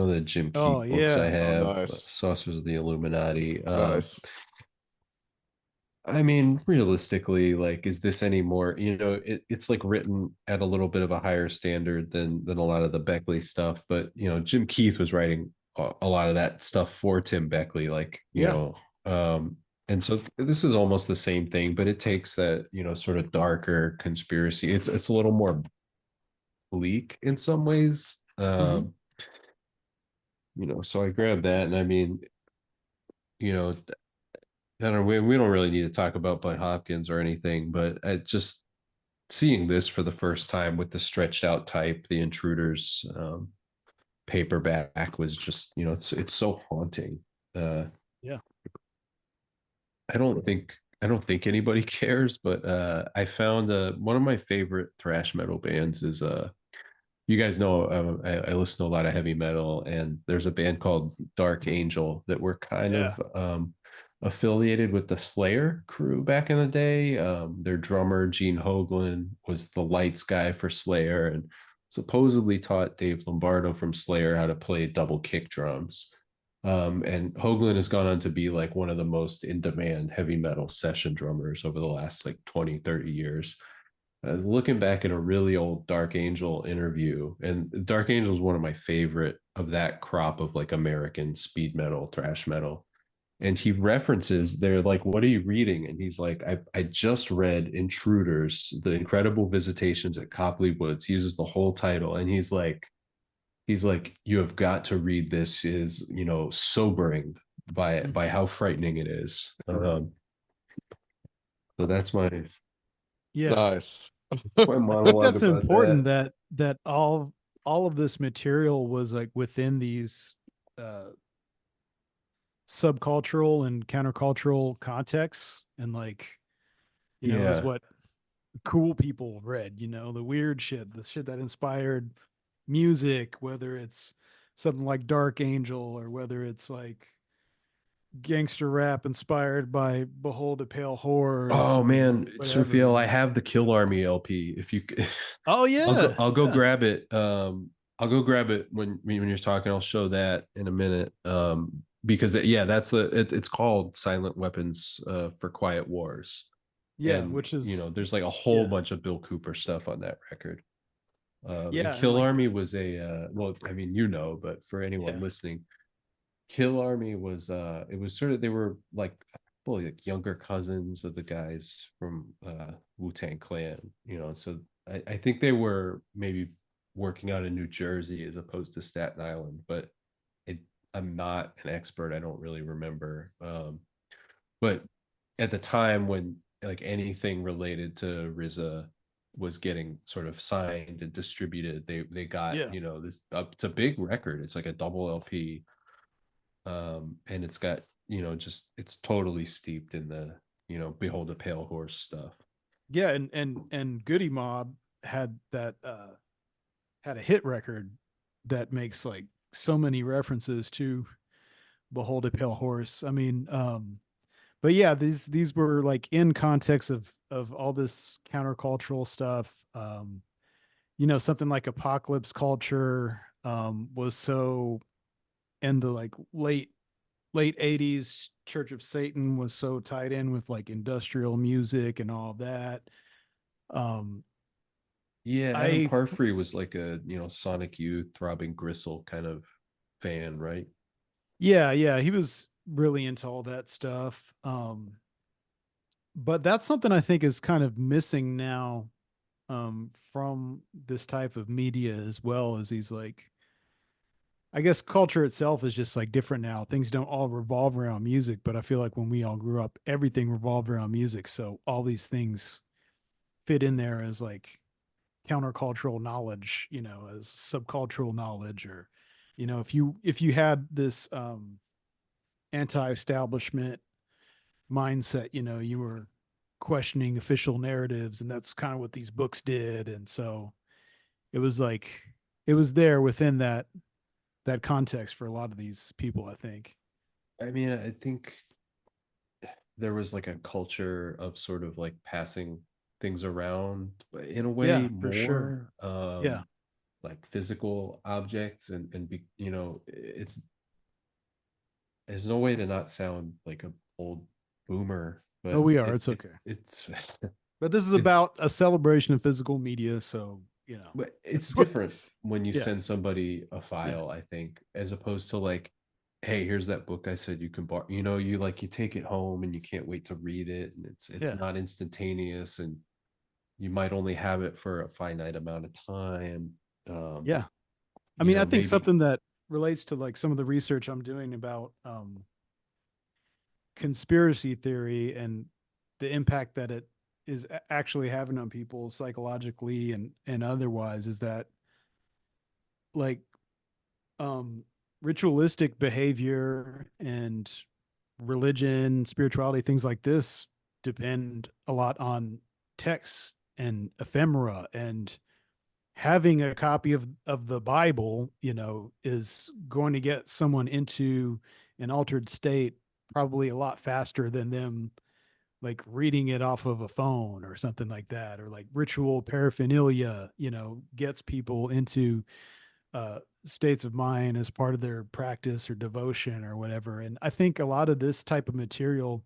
of the Jim Oh Keith books I yeah. Oh, have, nice. Saucers of the Illuminati. Nice. I mean, realistically, like, is this any more, it's like written at a little bit of a higher standard than a lot of the Beckley stuff, but Jim Keith was writing a lot of that stuff for Tim Beckley, like, Yeah. and so this is almost the same thing, but it takes that, sort of darker conspiracy. It's a little more bleak in some ways. Hmm. So I grabbed that, and I mean, you know, I don't know, we don't really need to talk about Bud Hopkins or anything, but I just seeing this for the first time with the stretched out type, the Intruders paperback was just, it's so haunting. Uh, Yeah. I don't think anybody cares, but I found one of my favorite thrash metal bands is you guys know, I listen to a lot of heavy metal, and there's a band called Dark Angel that were kind Yeah. of affiliated with the Slayer crew back in the day. Their drummer, Gene Hoglan, was the lights guy for Slayer and supposedly taught Dave Lombardo from Slayer how to play double kick drums. And Hoglan has gone on to be like one of the most in demand heavy metal session drummers over the last like 20, 30 years. Looking back at a really old Dark Angel interview, and Dark Angel is one of my favorite of that crop of like American speed metal, thrash metal. And he references, they're like, "What are you reading?" And he's like, I just read Intruders, The Incredible Visitations at Copley Woods. He uses the whole title, and he's like, you have got to read this. Is sobering by Mhm. how frightening it is. So Yeah. Nice. that's my I think monologue that's about important that. that all of this material was like within these uh subcultural and countercultural contexts, and like, is Yeah. what cool people read, the weird shit, the shit that inspired music, whether it's something like Dark Angel or whether it's like gangster rap inspired by Behold a Pale Horse Oh or man, whatever, Surfiel, I have the Kill Army LP. If you, Oh I'll go. yeah. I'll go Yeah. grab it. I'll go grab it when you're talking. I'll show that in a minute. Because yeah, it's called Silent Weapons for Quiet Wars, Yeah, and which is there's like a whole yeah. bunch of Bill Cooper stuff on that record. And Yeah, and Kill like Army was well, I mean, but for anyone yeah. listening, Kill Army was it was sort of, they were like well, like younger cousins of the guys from Wu-Tang Clan, you know. So I think they were maybe working out in New Jersey as opposed to Staten Island, but it, I'm not an expert. I don't really remember. But at the time when like anything related to RZA was getting sort of signed and distributed, they got, Yeah. you know, this it's a big record. It's like a double LP, and it's got, you know, just it's totally steeped in the, you know, Behold a Pale Horse stuff. Yeah. And Goody Mob had that, had a hit record that makes like so many references to Behold a Pale Horse. I mean, but yeah, these were like in context of all this countercultural stuff. You know, something like apocalypse culture was so in the like late 80s. Church of Satan was so tied in with like industrial music and all that. Um Yeah, Adam I Parfrey was like a, you know, Sonic Youth, Throbbing Gristle kind of fan, right? Yeah, yeah, he was really into all that stuff. But that's something I think is kind of missing now from this type of media, as well as he's like, I guess culture itself is just like different now. Things don't all revolve around music, but I feel like when we all grew up, everything revolved around music. So all these things fit in there as like countercultural knowledge, you know, as subcultural knowledge, or, you know, if you had this anti-establishment mindset, you know, you were questioning official narratives, and that's kind of what these books did. And so it was like it was there within that context for a lot of these people, I think. I mean, I think there was like a culture of sort of like passing things around in a Yeah, way for sure. more, Yeah. like physical objects, and be, you know, it's, there's no way to not sound like a old boomer, Oh, but we are. It's okay. it's But this is it's about a celebration of physical media, so you know, but it's that's what. different when you Yeah. send somebody a Yeah. file, I think, as opposed to like, hey, here's that book I said you can borrow. You know, you like, you take it home and you can't wait to read it, and it's Yeah. not instantaneous, and you might only have it for a finite amount of time. Um, Yeah. I you mean, I know, think maybe, something that relates to like some of the research I'm doing about conspiracy theory and the impact that it is actually having on people psychologically and otherwise, is that like um ritualistic behavior and religion, spirituality, things like this depend a lot on text and ephemera, and having a copy of the Bible, you know, is going to get someone into an altered state probably a lot faster than them like reading it off of a phone or something like that, or like ritual paraphernalia, you know, gets people into states of mind as part of their practice or devotion or whatever. And I think a lot of this type of material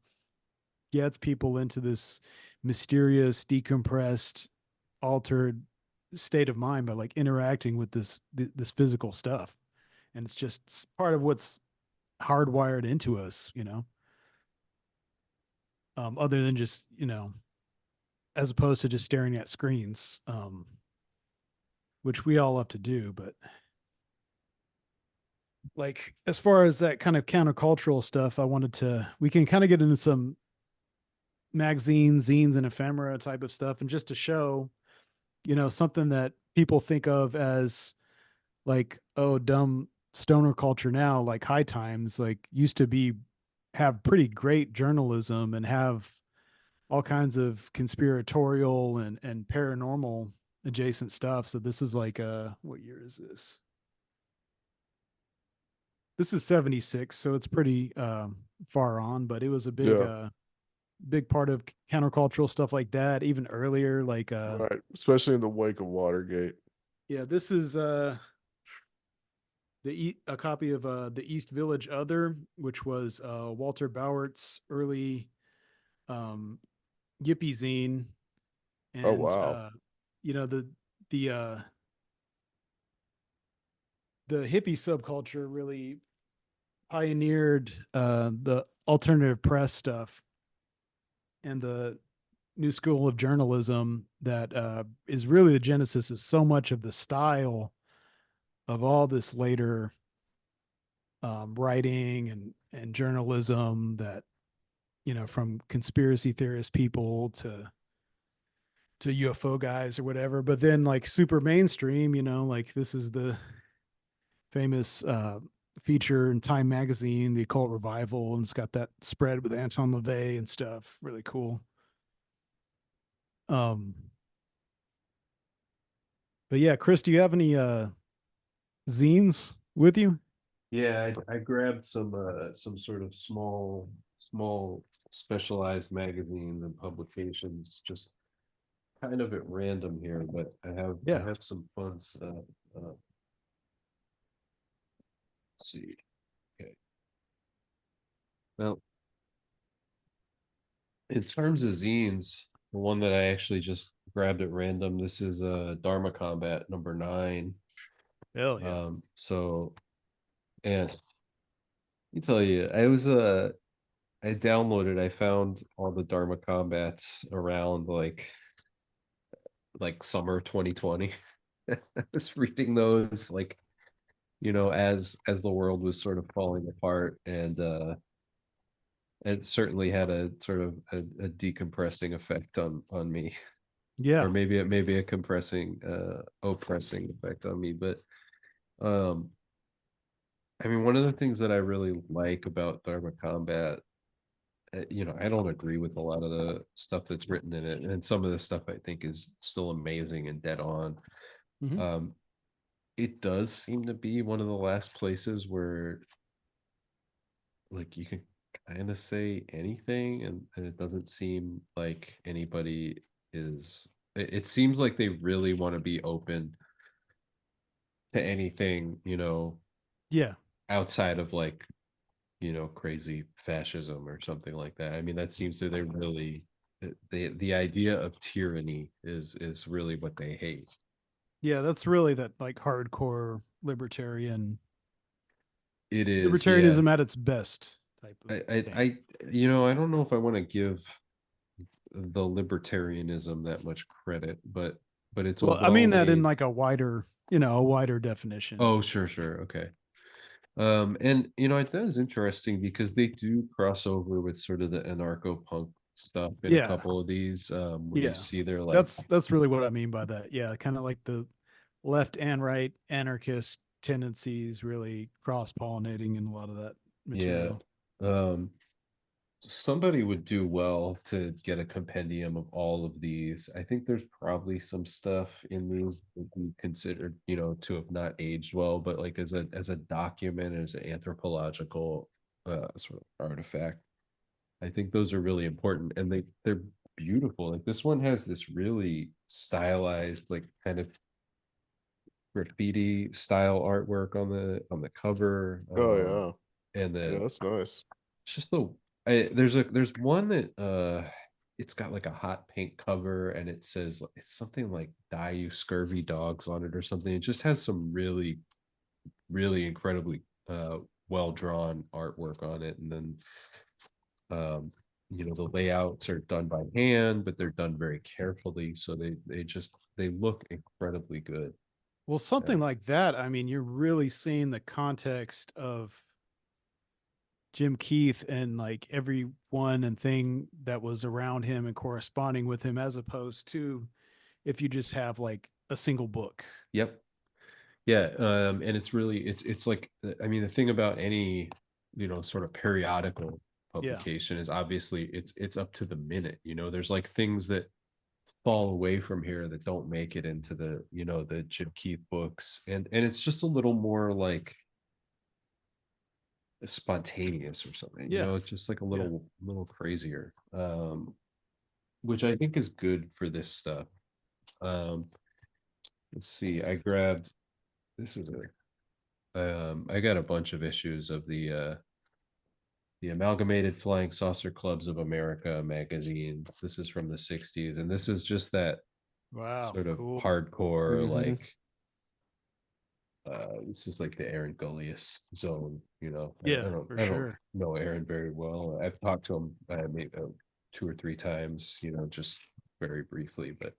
gets people into this mysterious, decompressed, altered state of mind by like interacting with this physical stuff. And it's just part of what's hardwired into us, you know. Other than just, you know, as opposed to just staring at screens, which we all love to do. But like, as far as that kind of countercultural stuff, I wanted to, we can kind of get into some magazines, zines, and ephemera type of stuff. And just to show, you know, something that people think of as like, oh, dumb stoner culture now, like High Times, like used to be, have pretty great journalism and have all kinds of conspiratorial and paranormal adjacent stuff. So this is like what year is this? This is 76, so it's pretty far on, but it was a Yeah, big part of countercultural stuff like that even earlier, like right. Especially in the wake of Watergate. yeah, this is a copy of the East Village Other, which was Walter Bowert's early um yippie zine. Oh And wow. you know, the uh the hippie subculture really pioneered the alternative press stuff. and the new school of journalism that is really the genesis of so much of the style of all this later writing and journalism that, you know, from conspiracy theorist people to UFO guys or whatever, but then like super mainstream, you know, like this is the famous feature in Time magazine, the occult revival, and it's got that spread with Anton LaVey and stuff. Really cool. Um, but yeah, Chris, do you have any zines with you? Yeah, I grabbed some sort of small specialized magazines and publications just kind of at random here, but I Yeah. have some fun stuff. Let's see. Okay. Well, in terms of zines, the one that I actually just grabbed at random, this is Dharma Combat #9. Hell yeah. So and let me tell you, I downloaded, I found all the Dharma Combats around like summer 2020. I was reading those like, you know, as the world was sort of falling apart, and it certainly had a sort of a decompressing effect on me, or Yeah. maybe a compressing oppressing effect on me. But um I mean, one of the things that I really like about Dharma Combat, you know, I don't agree with a lot of the stuff that's written in it, and some of the stuff I think is still amazing and dead on. Mm-hmm. um it does seem to be one of the last places where like you can kind of say anything, and it doesn't seem like anybody is, it seems like they really want to be open to anything, you know, Yeah. outside of like, you know, crazy fascism or something like that. I mean, that seems that they really, the idea of tyranny is really what they hate. Yeah. That's really that like hardcore It is, yeah. libertarianism at its best type of thing. You know, I don't know if I want to give the libertarianism that much credit, but it's Well, I well mean that in made. like a wider, you know, a wider definition. Oh, sure, okay. And you know, that is interesting because they do cross over with sort of the anarcho punk stuff in a Yeah. couple of these, where you Yeah. see they're like, That's really what I mean by that. Yeah. Kind of like the left and right anarchist tendencies really cross pollinating in a lot of that yeah, material. um, somebody would do well to get a compendium of all of these. I think there's probably some stuff in these that we considered, you know, to have not aged well, but like as a document, as an anthropological sort of artifact, I think those are really important, and they're beautiful. Like this one has this really stylized, like kind of graffiti style artwork on the cover, Oh yeah. and Yeah, then that's nice. it's just there's one that it's got like a hot pink cover, and it says it's something like "Die You Scurvy Dogs" on it or something. It just has some really incredibly well drawn artwork on it, and then um you know, the layouts are done by hand, but they're done very carefully, so they look incredibly good. Well, uh, something like that. I mean, you're really seeing the context of Jim Keith and like everyone and thing that was around him and corresponding with him, as opposed to if you just have like a single book. yep. Yeah, and it's really it's like, I mean, the thing about any, you know, sort of periodical Yeah. publication is obviously it's up to the minute. You know, there's like things that fall away from here that don't make it into the, you know, the Jim Keith books, and it's just a little more like spontaneous or something. You Yeah. know, it's just like a Yeah. little crazier, which I think is good for this stuff. Um, let's see, I grabbed, this is a I got a bunch of issues of the Amalgamated Flying Saucer Clubs of America magazine. This is from the 60s, and this is just that Wow. sort of Cool. hardcore, Hmm. like this is like the Aaron Gullius zone, you know. Yeah, for I don't sure. know Aaron very well. I've talked to him, maybe 2 or 3 times, you know, just very briefly. But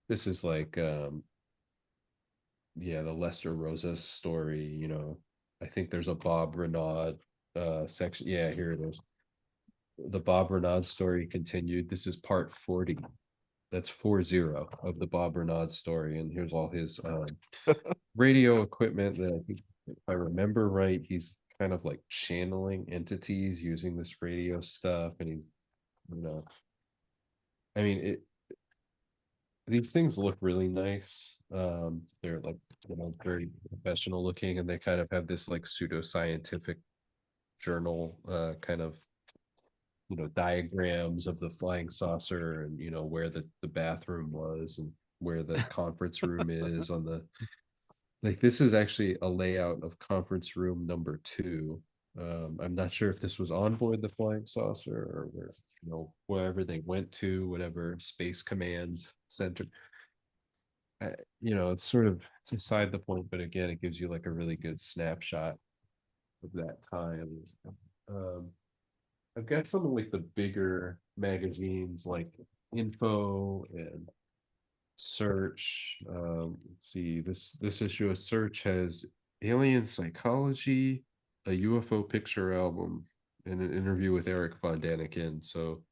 this is like yeah, the Lester Rosas story, you know. I think there's a Bob Renaud section. Yeah, here it is. The Bob Renaud story continued. This is part 40. That's 40 of the Bob Renaud story. And here's all his radio equipment that I think, if I remember right, he's kind of like channeling entities using this radio stuff. And he's, you know, I mean, these things look really nice. They're like, you know, very professional looking, and they kind of have this like pseudo-scientific journal kind of, you know, diagrams of the flying saucer, and you know where the bathroom was and where the conference room is on the, like, this is actually a layout of conference room number 2. I'm not sure if this was on board the flying saucer or where, you know, wherever they went to, whatever space command center. You know, it's sort of, it's aside the point, but again, it gives you like a really good snapshot of that time. Um, I've got some of like the bigger magazines like Info and Search. Let's see, this issue of Search has Alien Psychology, a UFO picture album, and an interview with Eric Von Daniken. So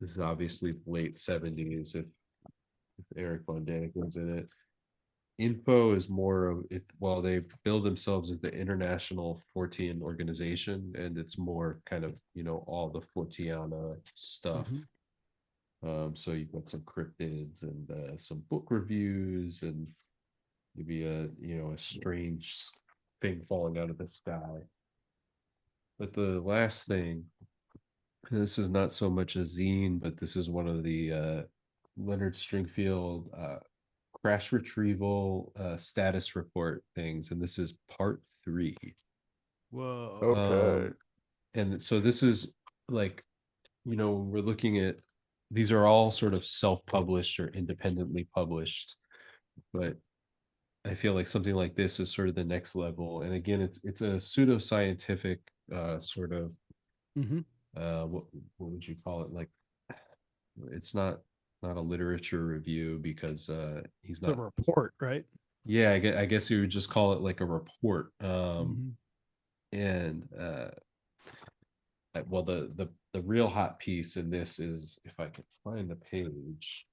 this is obviously late 70s if Eric Von Daniken's in it. Info is more of it, well, they build themselves as the International Fortean organization, and it's more kind of, you know, all the Forteana stuff. So you've got some cryptids and some book reviews and maybe a, you know, a strange thing falling out of the sky. But the last thing, this is not so much a zine, but this is one of the Leonard Stringfield crash retrieval status report things, and this is part 3. Whoa. Okay. And so this is like, you know, we're looking at, these are all sort of self-published or independently published, but I feel like something like this is sort of the next level. And again, it's a pseudo-scientific sort of what would you call it, like, it's not a literature review because he's It's a not, report, right? yeah, I guess you would just call it like a report. And well, the real hot piece in this is, if I can find the page,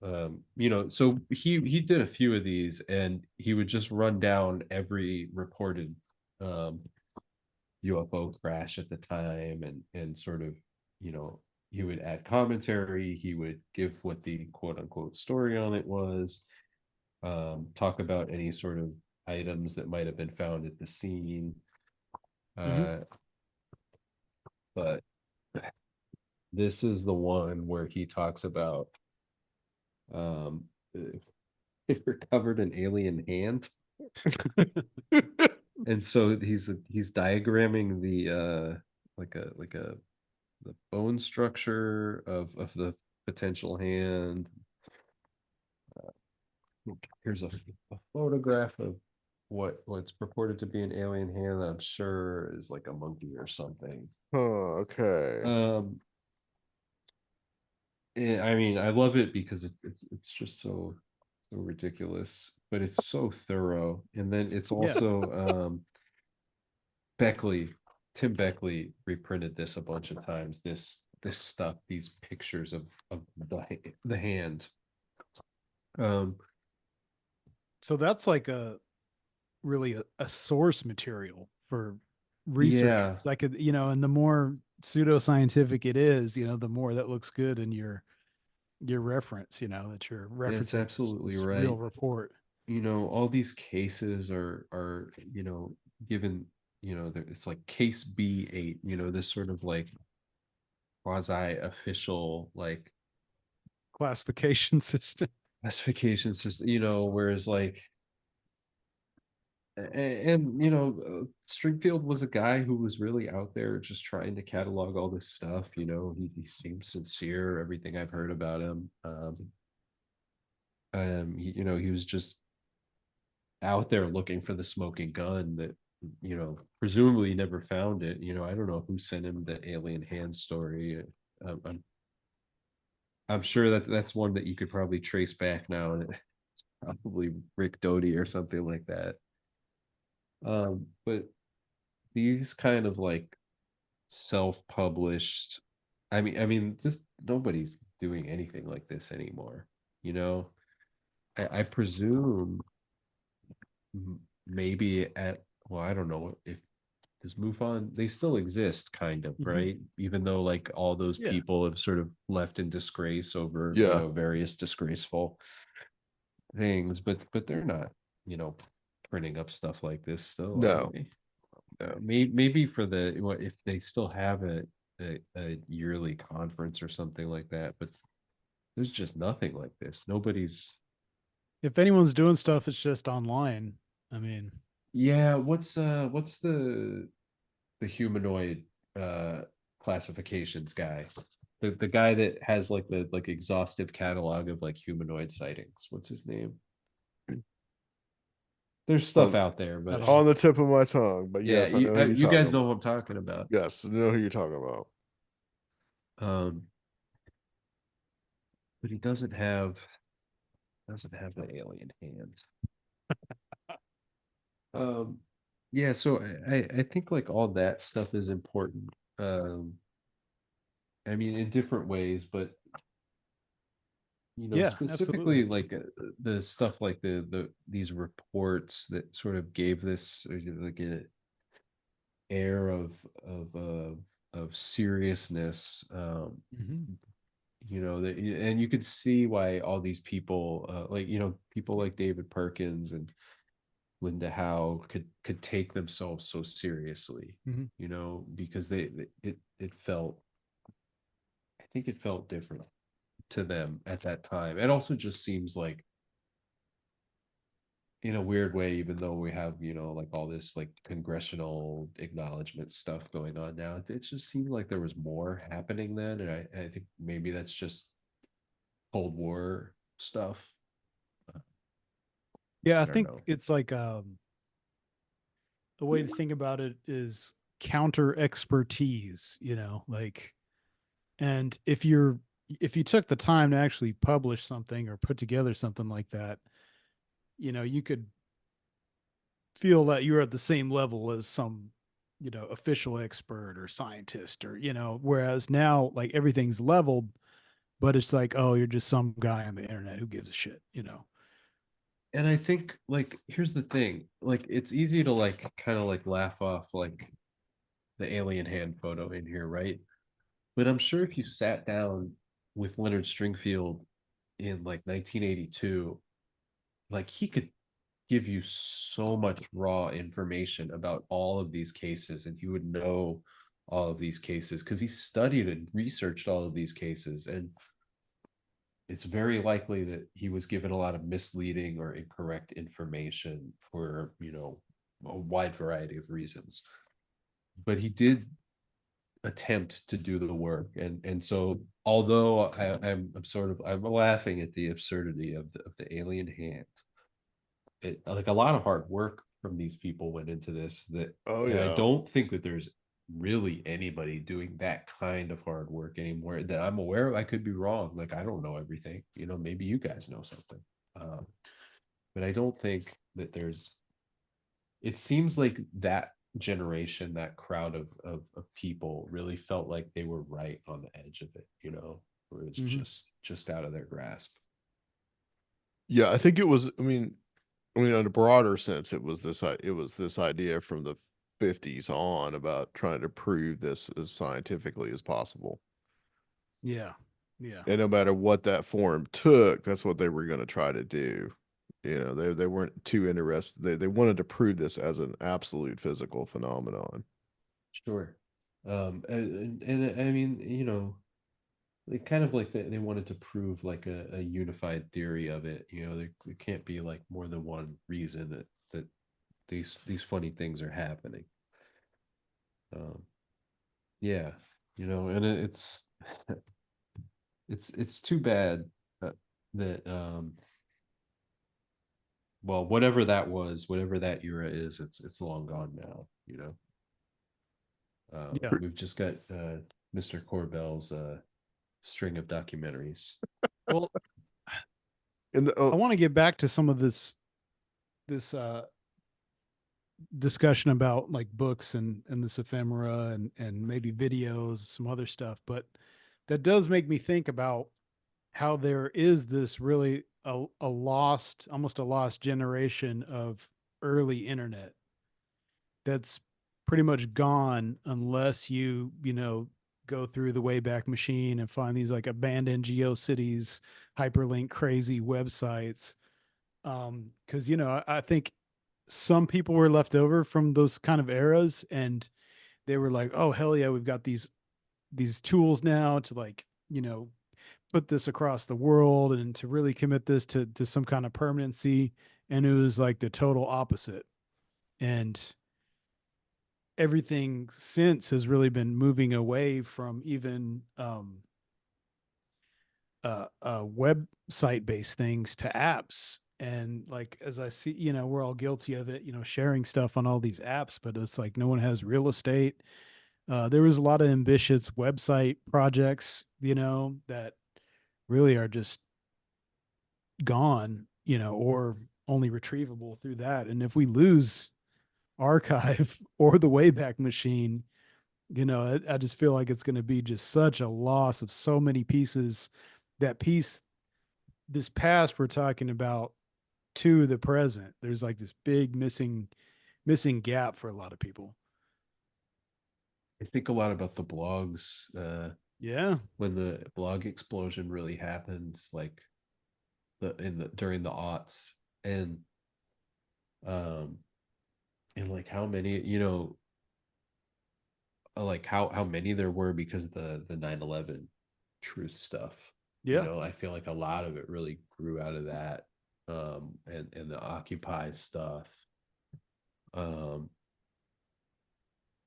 you know, so he did a few of these, and he would just run down every reported UFO crash at the time, and sort of, you know, he would add commentary, he would give what the quote unquote story on it was, talk about any sort of items that might have been found at the scene. But this is the one where he talks about um he recovered an alien hand. And so he's diagramming the like a the bone structure of the potential hand. Here's a photograph of what's purported to be an alien hand that I'm sure is like a monkey or something. Okay. I mean, I love it because it's just so ridiculous, but it's so thorough. And then it's also Beckley, Tim Beckley reprinted this a bunch of times. This stuff, these pictures of the hand. So that's like a really a source material for Yeah, researchers. I could, you know, and the more pseudoscientific it is, you know, the more that looks good in your reference, you know, that you're it's referencing absolutely this right. real report. You know, all these cases are, you know, given, you know, it's like case B8, you know, this sort of like quasi official like Classification system. classification system, you know, whereas like, and you know, Stringfield was a guy who was really out there just trying to catalog all this stuff. You know, he seemed sincere, everything I've heard about him. You know, he was just out there looking for the smoking gun that, you know, presumably never found it. You know, I don't know who sent him the alien hand story. I'm I'm sure that that's one that you could probably trace back now, and it's probably Rick Doty or something like that. But these kind of like self-published, I mean, just nobody's doing anything like this anymore. You know, I presume maybe at, well, I don't know if does MUFON, they still exist kind of, Mhm. right? Even though like all those Yeah. people have sort of left in disgrace over, Yeah. various disgraceful things, but they're not, you know, printing up stuff like this still, are No. they? No. Maybe for the, what if they still have a yearly conference or something like that, but there's just nothing like this. Nobody's. If anyone's doing stuff, it's just online. I mean, Yeah, what's the humanoid uh classifications guy, the guy that has like the like exhaustive catalog of like humanoid sightings, what's his name? There's stuff On out there, I but don't know. on the tip of my tongue, but yeah, yes, I know who you're you talking guys know about. what I'm talking about. Yes, I know who you're talking about. um but he doesn't have the alien hand. um yeah, so I think like all that stuff is important. I mean, in different ways, but Yeah, absolutely. specifically like the stuff like these reports that sort of gave this like an air of seriousness, Hmm. that, and you could see why all these people, like, people like David Perkins and Linda Howe could take themselves so seriously, Hmm. because it felt, I think it felt different to them at that time. It also just seems like, in a weird way, even though we have, like all this like congressional acknowledgement stuff going on now, it just seemed like there was more happening then. And I think maybe that's just Cold War stuff. Yeah, I I don't think know. it's like a way to think about it is counter expertise, like, and if you took the time to actually publish something or put together something like that, you could feel that you're at the same level as some, official expert or scientist, or, whereas now like everything's leveled, but it's like, oh, you're just some guy on the internet who gives a shit. And I think, like, here's the thing, like, it's easy to like kind of like laugh off like the alien hand photo in here, right? But I'm sure if you sat down with Leonard Stringfield in like 1982, like he could give you so much raw information about all of these cases, and he would know all of these cases because he studied and researched all of these cases. And it's very likely that he was given a lot of misleading or incorrect information for, a wide variety of reasons. But he did attempt to do the work, and so, although I'm laughing at the absurdity of the alien hand, like a lot of hard work from these people went into this, Oh and I yeah. don't think that there's really anybody doing that kind of hard work anymore that I'm aware of. I could be wrong, like I don't know everything, maybe you guys know something. um, but I don't think that there's, it seems like that generation, that crowd of people really felt like they were right on the edge of it, where it's Hmm. just out of their grasp. Yeah, I think it was, I mean, in a broader sense, it was this idea from the 50s on about trying to prove this as scientifically as possible. Yeah. Yeah. And no matter what that form took, that's what they were going to try to do. They weren't too interested. They wanted to prove this as an absolute physical phenomenon. Sure. And I mean, like kind of like they wanted to prove like a unified theory of it. There can't be like more than one reason that these funny things are happening. Um, yeah, and it's it's too bad that, well, whatever that was, whatever that era is, it's long gone now. Yeah. We've just got Mr. Corbell's string of documentaries. Well, And I want to get back to some of this discussion about like books and this ephemera and maybe videos, some other stuff, but that does make me think about how there is this really a lost, almost a lost generation of early internet that's pretty much gone unless you go through the Wayback Machine and find these like abandoned GeoCities, hyperlink crazy websites. Because I think some people were left over from those kind of eras, and they were like, "Oh hell yeah, we've got these tools now to like put this across the world and to really commit this to some kind of permanency." And it was like the total opposite. And everything since has really been moving away from even website based things to apps. And like, as I see, we're all guilty of it, sharing stuff on all these apps, but it's like no one has real estate. There was a lot of ambitious website projects, that really are just gone, or only retrievable through that. And if we lose archive or the Wayback Machine, I just feel like it's going to be just such a loss of so many pieces. That piece, this past we're talking about, to the present, there's like this big missing gap for a lot of people. I think a lot about the blogs. Yeah. When the blog explosion really happens, like during the aughts, and um and like how many, like how many there were because of the 9/11 truth stuff. Yeah. I feel like a lot of it really grew out of that, and the Occupy stuff, um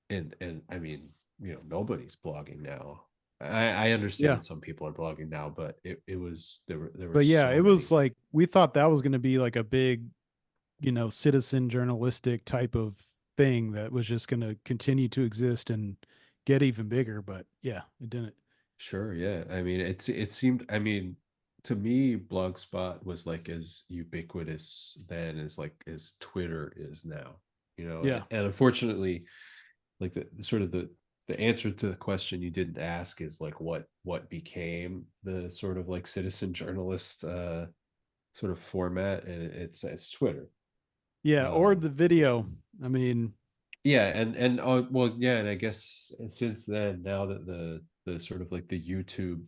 and I mean, nobody's blogging now. I Yeah. understand some people are blogging now, but it was there were But yeah, so it was many. like we thought that was going to be like a big, citizen journalistic type of thing that was just going to continue to exist and get even bigger. But yeah, it didn't. Sure, yeah. I mean, it seemed, I mean, to me, Blogspot was like as ubiquitous then as like as Twitter is now, Yeah. and unfortunately, like the sort of the answer to the question you didn't ask is like what became the sort of like citizen journalist sort of format, and it's Twitter. Yeah. Or Um, the video. I mean, yeah, and well, yeah, and I guess since then, now that the sort of like the YouTube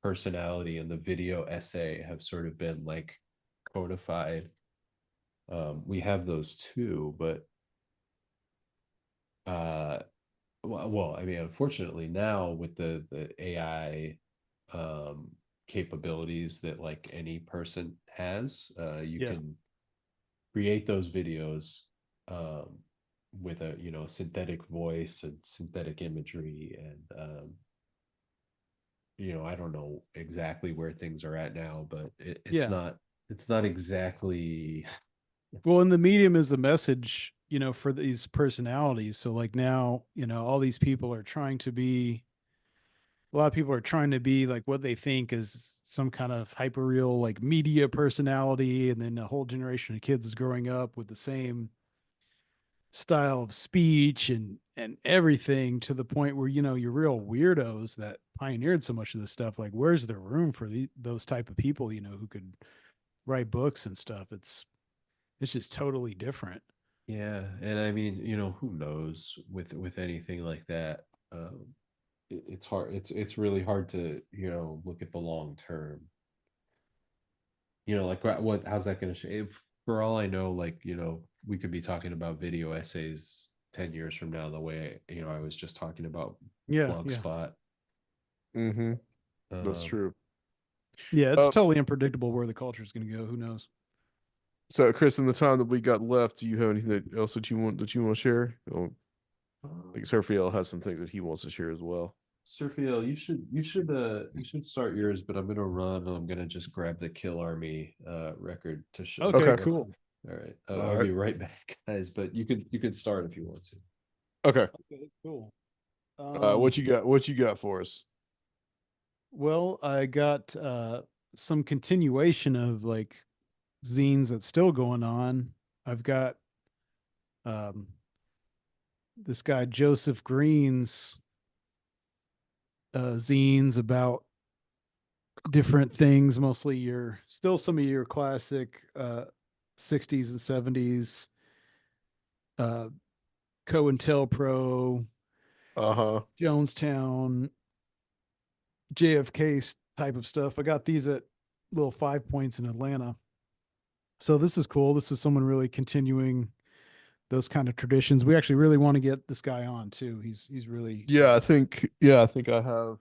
personality and the video essay have sort of been like codified. We have those too, but well, I mean, unfortunately, now with the AI capabilities that like any person has, you yeah. can create those videos um, with a synthetic voice and synthetic imagery, and I don't know exactly where things are at now, but Yeah. it's not exactly. Well, and the medium is the message, for these personalities. So like now, all these people are trying to be, a lot of people are trying to be like what they think is some kind of hyper real like media personality. And then a whole generation of kids is growing up with the same style of speech and everything, to the point where, you're real weirdos that pioneered so much of this stuff. Like, where's the room for those type of people, who could write books and stuff? It's just totally different. Yeah, and I mean, who knows with anything like that. It's hard. It's really hard to look at the long term. Like how's that going to shape? For all I know, like we could be talking about video essays 10 years from now, the way I was just talking about Yeah, yeah, Blogspot. mm-hmm. That's Um, true. yeah. It's Uh, totally unpredictable where the culture is going to go. Who knows? so Chris, in the time that we got left, do you have anything else that you want to share? Like Serfiel has some things that he wants to share as well. Serfiel, you should start yours, but I'm gonna run. I'm gonna just grab the Kill Army record to show Okay, Okay. you. cool. All right, All I'll right. be right back, guys. But you could start if you want to. Okay. Okay, cool. What you got? What you got for us? Well, I got some continuation of like zines that's still going on. I've got um, this guy Joseph Green's zines about different things, mostly your still some of your classic 60s and 70s uh COINTELPRO, Uh-huh. Jonestown, JFK type of stuff. I got these at little 5 points in Atlanta. So this is cool. This is someone really continuing those kind of traditions. We actually really want to get this guy on too. He's really Yeah, I think I have.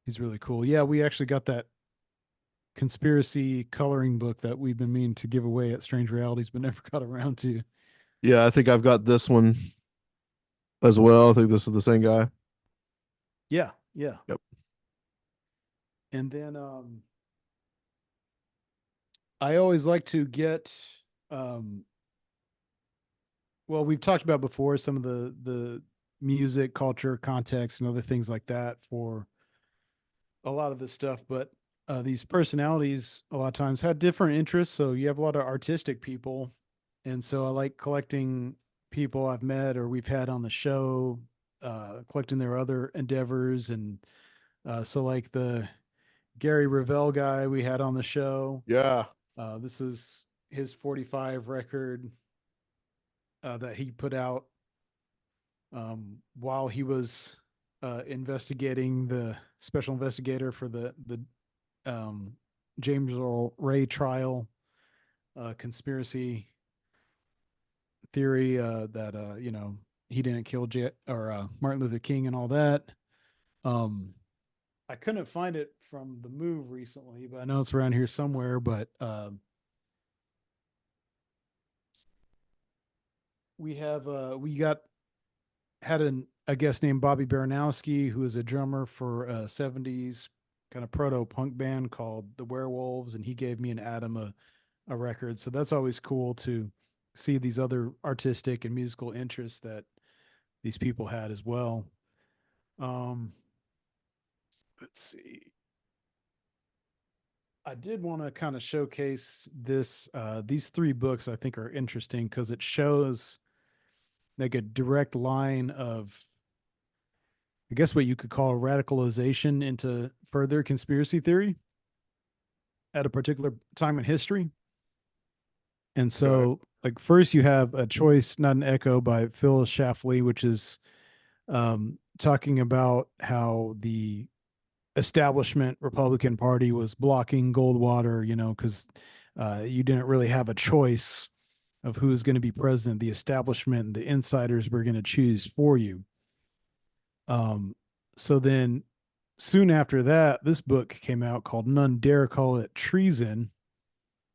he's really cool. Yeah, we actually got that conspiracy coloring book that we've been meaning to give away at Strange Realities, but never got around to. Yeah, I think I've got this one as well. I think this is the same guy. Yeah, yeah. Yep. And then I always like to get um well, we've talked about before some of the music, culture, context, and other things like that for a lot of this stuff, but these personalities a lot of times had different interests. So you have a lot of artistic people, and so I like collecting people I've met or we've had on the show, collecting their other endeavors, and so like the Gary Revell guy we had on the show. Yeah. This is his 45 record that he put out while he was investigating the special investigator for the um, James Earl Ray trial, conspiracy theory that he didn't kill Martin Luther King and all that. Um, I couldn't find it from the move recently, but I know it's around here somewhere. But we had a guest named Bobby Baranowski, who is a drummer for a 70s kind of proto punk band called the Werewolves, and he gave me and Adam a record. So that's always cool to see these other artistic and musical interests that these people had as well. Um, let's see. I did want to kind of showcase these three books I think are interesting because it shows like a direct line of, I guess, what you could call radicalization into further conspiracy theory at a particular time in history. And Okay. so, like, first you have A Choice, Not an Echo by Phil Schlafly, which is talking about how the establishment Republican Party was blocking Goldwater, because you didn't really have a choice of who was going to be president. The establishment and the insiders were going to choose for you. So then soon after that, this book came out called None Dare Call It Treason,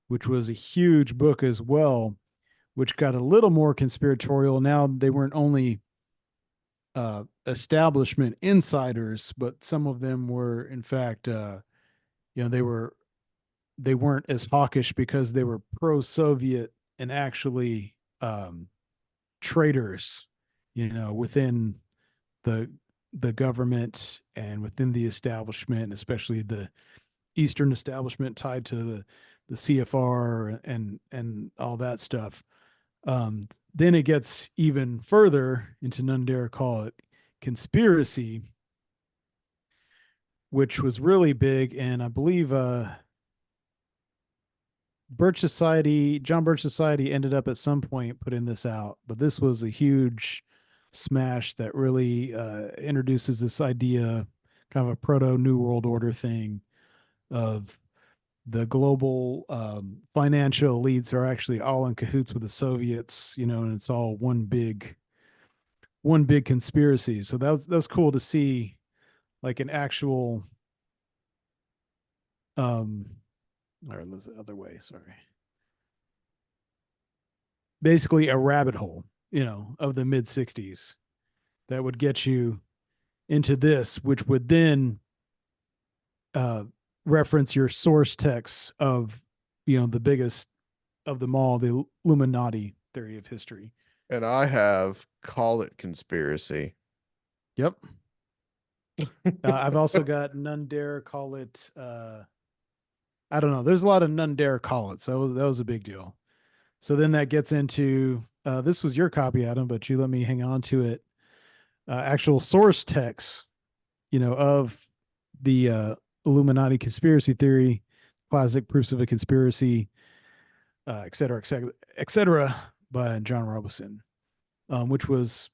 which was a huge book as well, which got a little more conspiratorial. Now they weren't only establishment insiders, but some of them were, in fact, they weren't as hawkish because they were pro-Soviet and actually traitors, within the the government and within the establishment, especially the Eastern establishment tied to the CFR and all that stuff. Then it gets even further into None Dare Call It Conspiracy, which was really big, and I believe John Birch Society ended up at some point putting this out, but this was a huge smash that really introduces this idea, kind of a proto New World Order thing of the global financial elites are actually all in cahoots with the Soviets, and it's all one big conspiracy. So that's cool to see, like an actual um or the other way, sorry. Basically a rabbit hole, of the mid 60s that would get you into this, which would then uh reference your source texts of, the biggest of them all, the Illuminati theory of history. And I have Call It Conspiracy. Yep. I've also got None Dare Call It. I don't know. There's a lot of None Dare Call It. So that was a big deal. So then that gets into this was your copy, Adam, but you let me hang on to it. Actual source text, of the Illuminati conspiracy theory, classic proofs of a conspiracy, et cetera, by John Robison, which was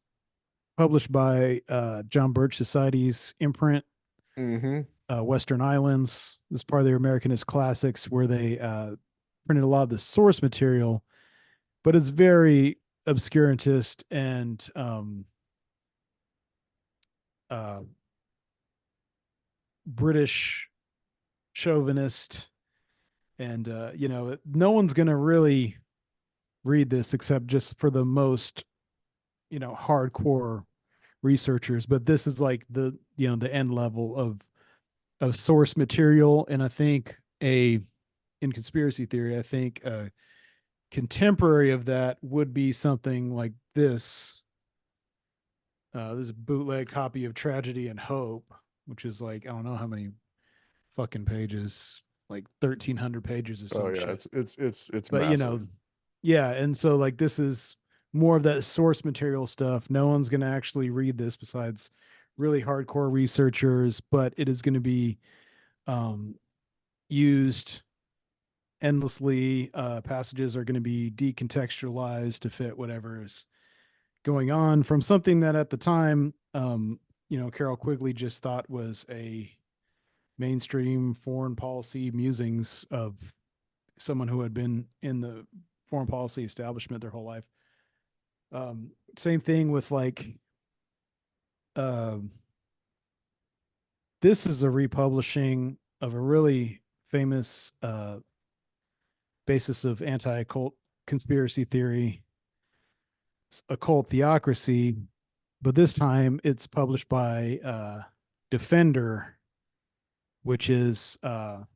published by John Birch Society's imprint, Mm-hmm. Western Islands. This is part of their Americanist classics, where they printed a lot of the source material, but it's very obscurantist and uh, British chauvinist. And, no one's going to really read this except just for the most, hardcore researchers. But this is like the end level of source material. And I think in conspiracy theory, I think a contemporary of that would be something like this. This is a bootleg copy of Tragedy and Hope, which is like, I don't know how many fucking pages, like 1,300 pages or Oh some yeah, shit. it's But massive. yeah. And so like this is more of that source material stuff. No one's going to actually read this besides really hardcore researchers, but it is going to be um, used endlessly. Passages are going to be decontextualized to fit whatever is going on from something that at the time, Carol Quigley just thought was a mainstream foreign policy musings of someone who had been in the foreign policy establishment their whole life. Same thing with like, uh, this is a republishing of a really famous basis of anti-occult conspiracy theory, occult theocracy, but this time it's published by Defender, which is the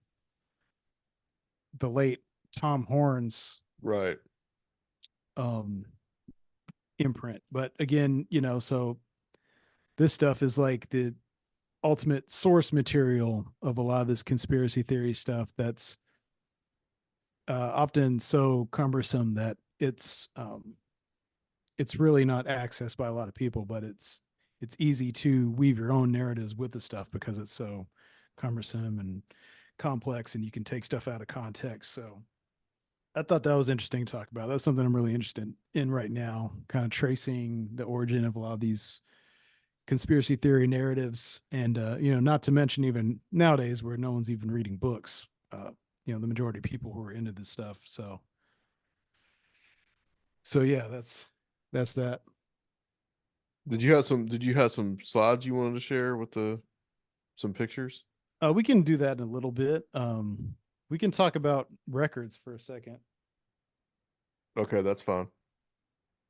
late Tom Horn's Right. um, imprint. But again, so this stuff is like the ultimate source material of a lot of this conspiracy theory stuff that's often so cumbersome that it's really not accessed by a lot of people, but it's easy to weave your own narratives with the stuff because it's so cumbersome and complex, and you can take stuff out of context. So I thought that was interesting to talk about. That's something I'm really interested in right now, kind of tracing the origin of a lot of these conspiracy theory narratives. And, not to mention even nowadays where no one's even reading books, the majority of people who are into this stuff. So yeah, that's that. Did you have some slides you wanted to share with some pictures? We can do that in a little bit. We can talk about records for a second. Okay, that's fine.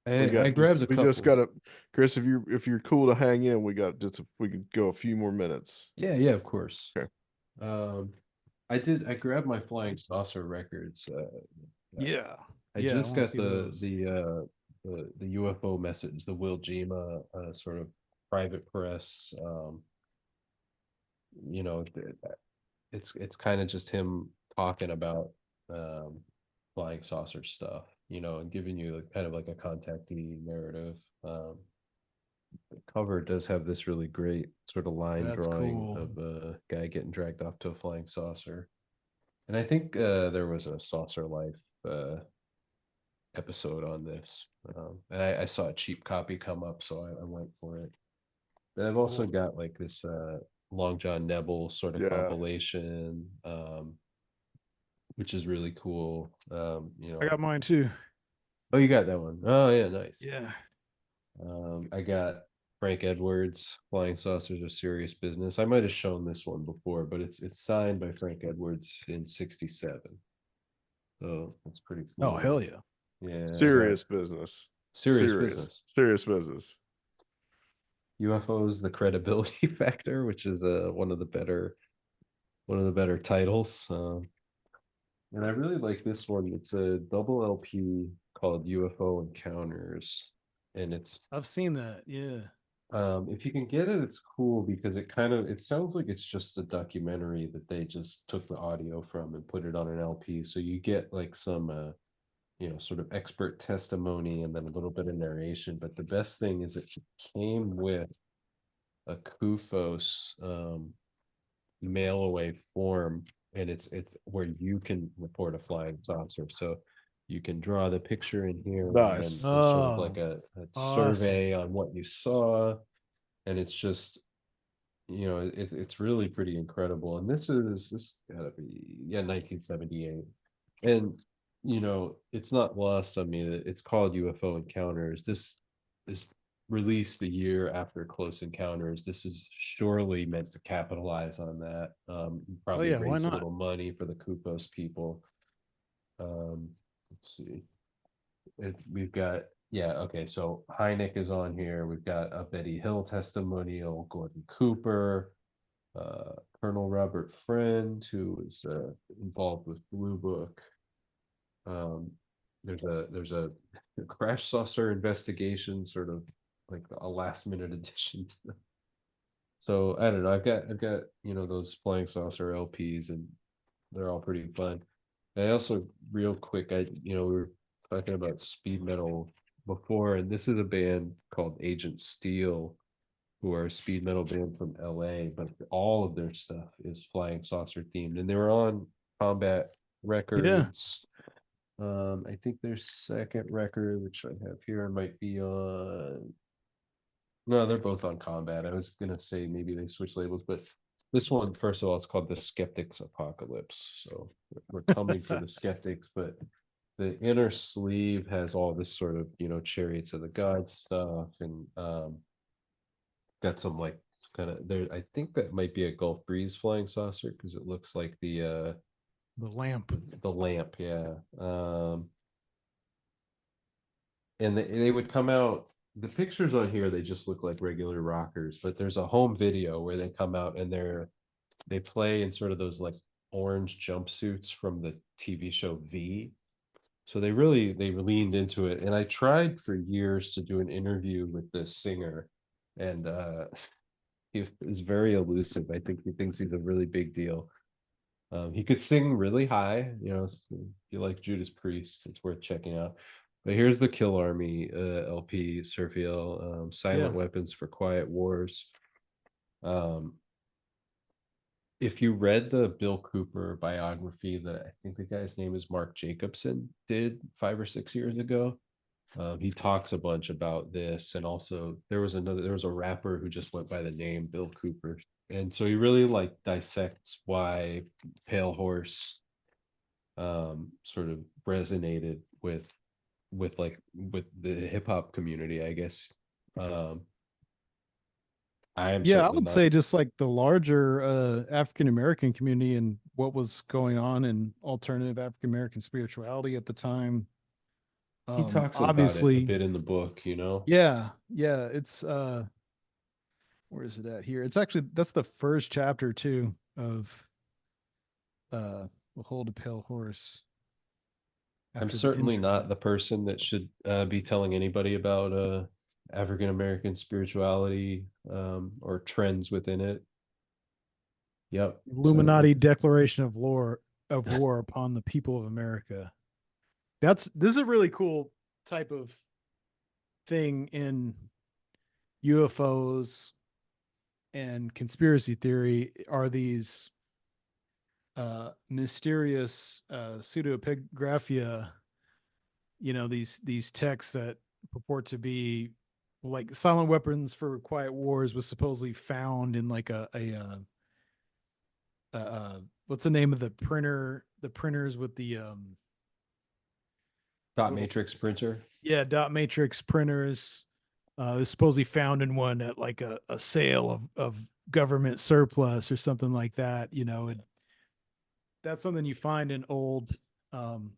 We I got grabbed a we just couple. gotta Chris, if you're cool to hang in, we could go a few more minutes. Yeah, yeah, of course. Okay. Um, I grabbed my flying saucer records. Yeah. I Yeah, I just want to got see those. the UFO message, the Will Jima sort of private press. You know, it's kind of just him talking about um, flying saucer stuff, and giving you kind of like a contactee narrative. The cover does have this really great sort of line That's drawing cool. of a guy getting dragged off to a flying saucer. And I think there was a Saucer Life episode on this. And I saw a cheap copy come up, so I went for it. But I've also Cool. got like this Long John Nebel sort of Yeah. compilation, which is really cool. I got mine too. Oh, you got that one. Oh, yeah, nice. Yeah. I got Frank Edwards, Flying Saucers Are Serious Business. I might have shown this one before, but it's signed by Frank Edwards in '67. So that's pretty Oh, hell cool. yeah. Yeah, I got Serious business. Serious Serious. Business. Serious business. UFOs, the credibility factor, which is one of the better titles. And I really like this one. It's a double LP called UFO Encounters, and it's I've seen that. Yeah. If you can get it, it's cool because it sounds like it's just a documentary that they just took the audio from and put it on an LP. So you get like some sort of expert testimony and then a little bit of narration. But the best thing is it came with a Kufos mail away form, and it's where you can report a flying saucer. So you can draw the picture in here, and then Nice. there's sort of like Oh, a awesome. survey on what you saw, and it's just it's really pretty incredible. And this gotta be 1978, and it's not lost on me that it's called UFO Encounters. This is released the year after Close Encounters. This is surely meant to capitalize on that. Oh Probably yeah, why raise a not? little money for the Kupos people. um let's see, we've got, yeah, okay, so Hynek is on here. We've got a Betty Hill testimonial, Gordon Cooper, Colonel Robert Friend, who was involved with Blue Book. Um, there's a crash saucer investigation, sort of like a last minute addition to so I don't know. I've got those flying saucer LPs, and they're all pretty fun. I also, real quick, we were talking about speed metal before, and this is a band called Agent Steel, who are a speed metal band from LA, but all of their stuff is flying saucer themed, and they were on Combat Yeah. Records. I think their second record, which I have here, might be on. No, they're both on Combat. I was gonna say maybe they switch labels, but this one, first of all, it's called the Skeptics Apocalypse. So we're coming for the skeptics, but the inner sleeve has all this sort of Chariots of the Gods stuff, and got some like kind of there. I think that might be a Gulf Breeze flying saucer because it looks like The lamp. the lamp, yeah. And they would come out, the pictures on here, they just look like regular rockers, but there's a home video where they come out and they play in sort of those like orange jumpsuits from the TV show V. So they leaned into it, and I tried for years to do an interview with this singer, and he is very elusive. I think he thinks he's a really big deal. He could sing really high, if you like Judas Priest, it's worth checking out. But here's the Kill Army LP, Surfiel, Silent Yeah. Weapons for Quiet Wars. Um, if you read the Bill Cooper biography that I think the guy's name is Mark Jacobson did 5 or 6 years ago, he talks a bunch about this. And also there was a rapper who just went by the name Bill Cooper, and so he really like dissects why Pale Horse sort of resonated with the hip hop community, I guess. um I am Yeah, I certainly would not. say just like the larger African American community and what was going on in alternative African American spirituality at the time. He talks about it a Obviously, bit in the book. yeah, yeah, it's where is it at here? It's actually that's the first chapter too of Behold a Pale Horse I'm after the certainly not intro. the person that should be telling anybody about African American spirituality or trends within it. Yep. So Illuminati Declaration of War upon the people of America. This is a really cool type of thing in UFOs and conspiracy theory are these mysterious pseudoepigraphia, these texts that purport to be like silent weapons for quiet wars was supposedly found in like what's the name of the printers with the dot little, matrix printer. yeah, dot matrix printers. Is supposedly found in one at like a sale of government surplus or something like that. That's something you find in old. Um,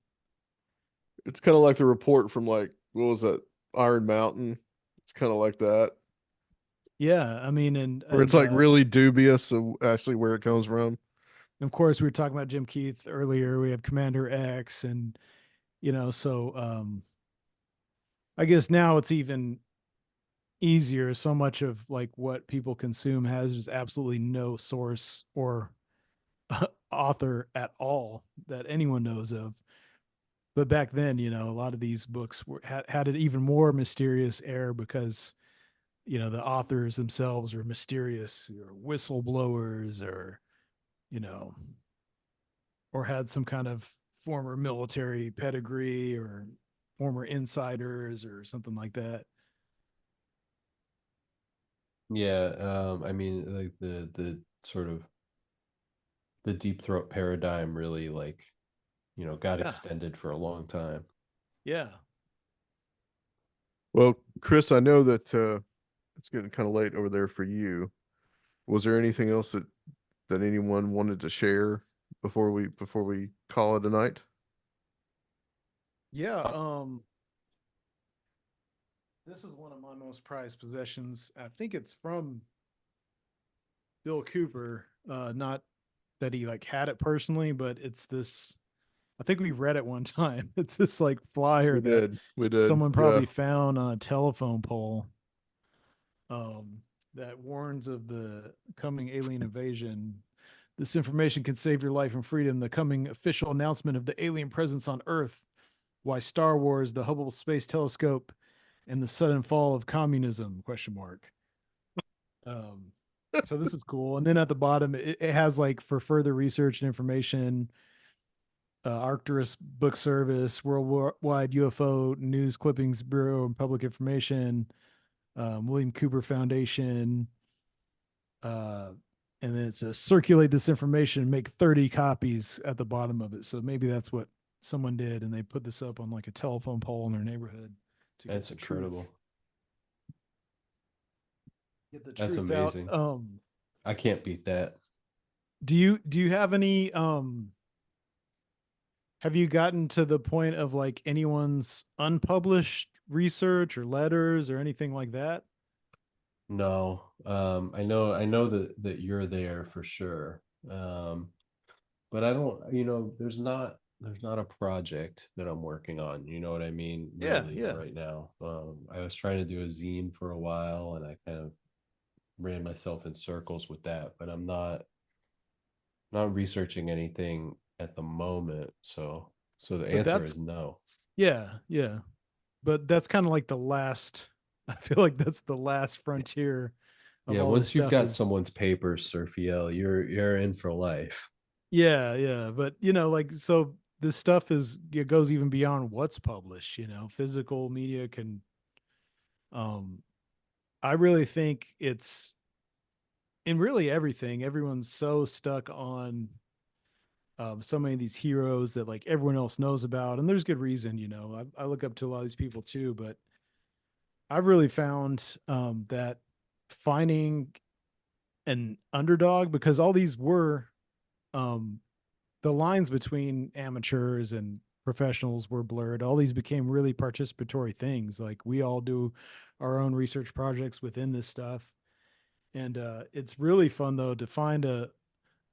It's kind of like the report from like what was that, Iron Mountain? It's kind of like that, yeah, I mean, and where it's and like really dubious of actually where it comes from. of course we were talking about Jim Keith earlier. We have Commander X, and so I guess now it's even easier. So much of like what people consume has just absolutely no source or author at all that anyone knows of. But back then, you know, a lot of these books had an even more mysterious air because, you know, the authors themselves were mysterious or whistleblowers or, you know, or had some kind of former military pedigree or former insiders or something like that. Yeah, I mean, like the sort of the deep throat paradigm really like, got Yeah. extended for a long time. Yeah. Well, Chris, I know that it's getting kind of late over there for you. Was there anything else that anyone wanted to share before we call it a night? Yeah. Uh, This is one of my most prized possessions. I think it's from Bill Cooper. Not that he like had it personally, but it's this. I think we read it one time. It's this like flyer We that did. We did. someone Yeah. probably found on a telephone pole. Um, that warns of the coming alien invasion. This information can save your life and freedom. The coming official announcement of the alien presence on Earth. Why Star Wars, the Hubble Space Telescope, and the sudden fall of communism? Question mark. Um, so this is cool. And then at the bottom, it has like for further research and information, Arcturus Book Service, Worldwide UFO News Clippings Bureau and Public Information, William Cooper Foundation, uh, and then it says circulate this information and make 30 copies at the bottom of it. So maybe that's what someone did, and they put this up on like a telephone pole in their neighborhood to that's incredible. get the That's truth out. amazing. I can't beat that. Do you have any have you gotten to the point of like anyone's unpublished research or letters or anything like that? No, I know that you're there for sure. But I don't, there's not a project that I'm working on. You know what I mean? Yeah, Really, yeah. right now. I was trying to do a zine for a while, and I kind of ran myself in circles with that. But I'm not researching anything at the moment. So the But answer that's is no. yeah, yeah. But that's kind of like the last I feel like that's the last frontier of Yeah, all this once you've stuff got is someone's papers, Surfiel, you're in for life. yeah, yeah. But you know, like so this stuff is it goes even beyond what's published, you know. Physical media can um I really think it's in really everything. Everyone's so stuck on so many of these heroes that like everyone else knows about, and there's good reason. You know, I look up to a lot of these people too, but I've really found that finding an underdog because all these were um, the lines between amateurs and professionals were blurred. All these became really participatory things. Like we all do our own research projects within this stuff, and it's really fun though to find a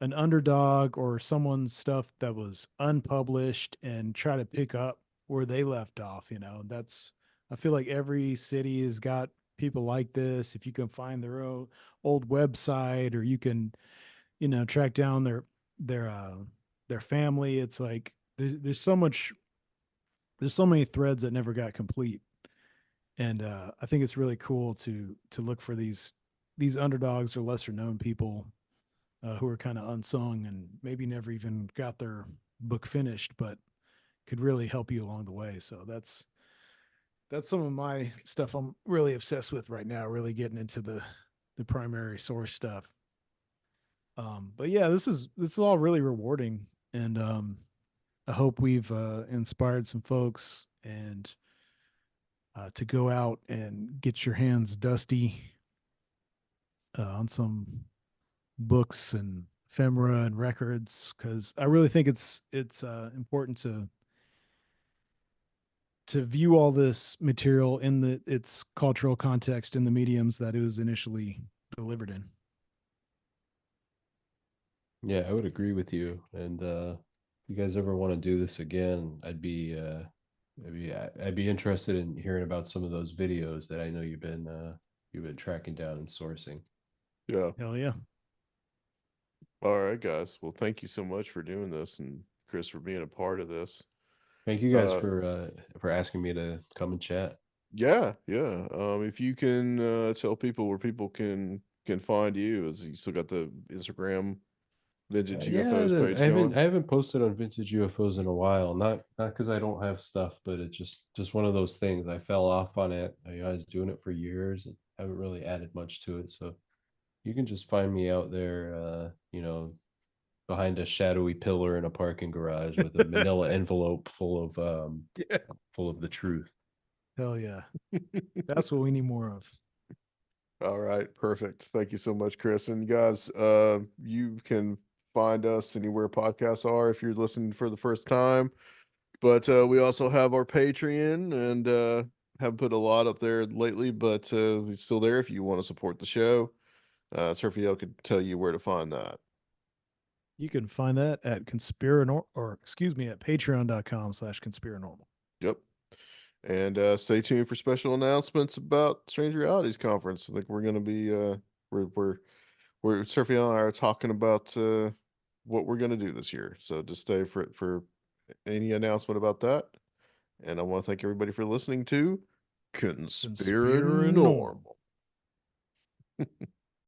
an underdog or someone's stuff that was unpublished and try to pick up where they left off. You know, that's, I feel like every city has got people like this. If you can find their own old website or you can, you know, track down their, their family, it's like there's so much, there's so many threads that never got complete. And I think it's really cool to look for these underdogs or lesser known people who are kind of unsung and maybe never even got their book finished, but could really help you along the way. So that's some of my stuff I'm really obsessed with right now. Really getting into the primary source stuff. But yeah, this is all really rewarding, and I hope we've inspired some folks and to go out and get your hands dusty on some books and ephemera and records because I really think it's important to view all this material in its cultural context in the mediums that it was initially delivered in. Yeah, I would agree with you. And if you guys ever want to do this again, I'd be interested in hearing about some of those videos that I know you've been you've been tracking down and sourcing. Yeah. Hell yeah. All right, guys. Well, thank you so much for doing this, and Chris for being a part of this. Thank you guys Uh, for asking me to come and chat. yeah, yeah. If you can tell people where people can find you, is you still got the Instagram Vintage Yeah, UFOs page I going? haven't posted on vintage UFOs in a while. Not because I don't have stuff, but it just one of those things. I fell off on it. I was doing it for years and haven't really added much to it. So you can just find me out there, behind a shadowy pillar in a parking garage with a manila envelope Yeah. full of the truth. Hell yeah. That's what we need more of. All right, perfect. Thank you so much, Chris. And guys, you can find us anywhere podcasts are if you're listening for the first time. But we also have our Patreon, and haven't put a lot up there lately, but it's still there if you want to support the show. Sergio could tell you where to find that. You can find that at at patreon.com/conspiranormal. Yep. And stay tuned for special announcements about Strange Realities Conference. I think we're going to be we're Sergio and I are talking about what we're going to do this year. So just stay for any announcement about that. And I want to thank everybody for listening to Conspiranormal. Conspirinormal.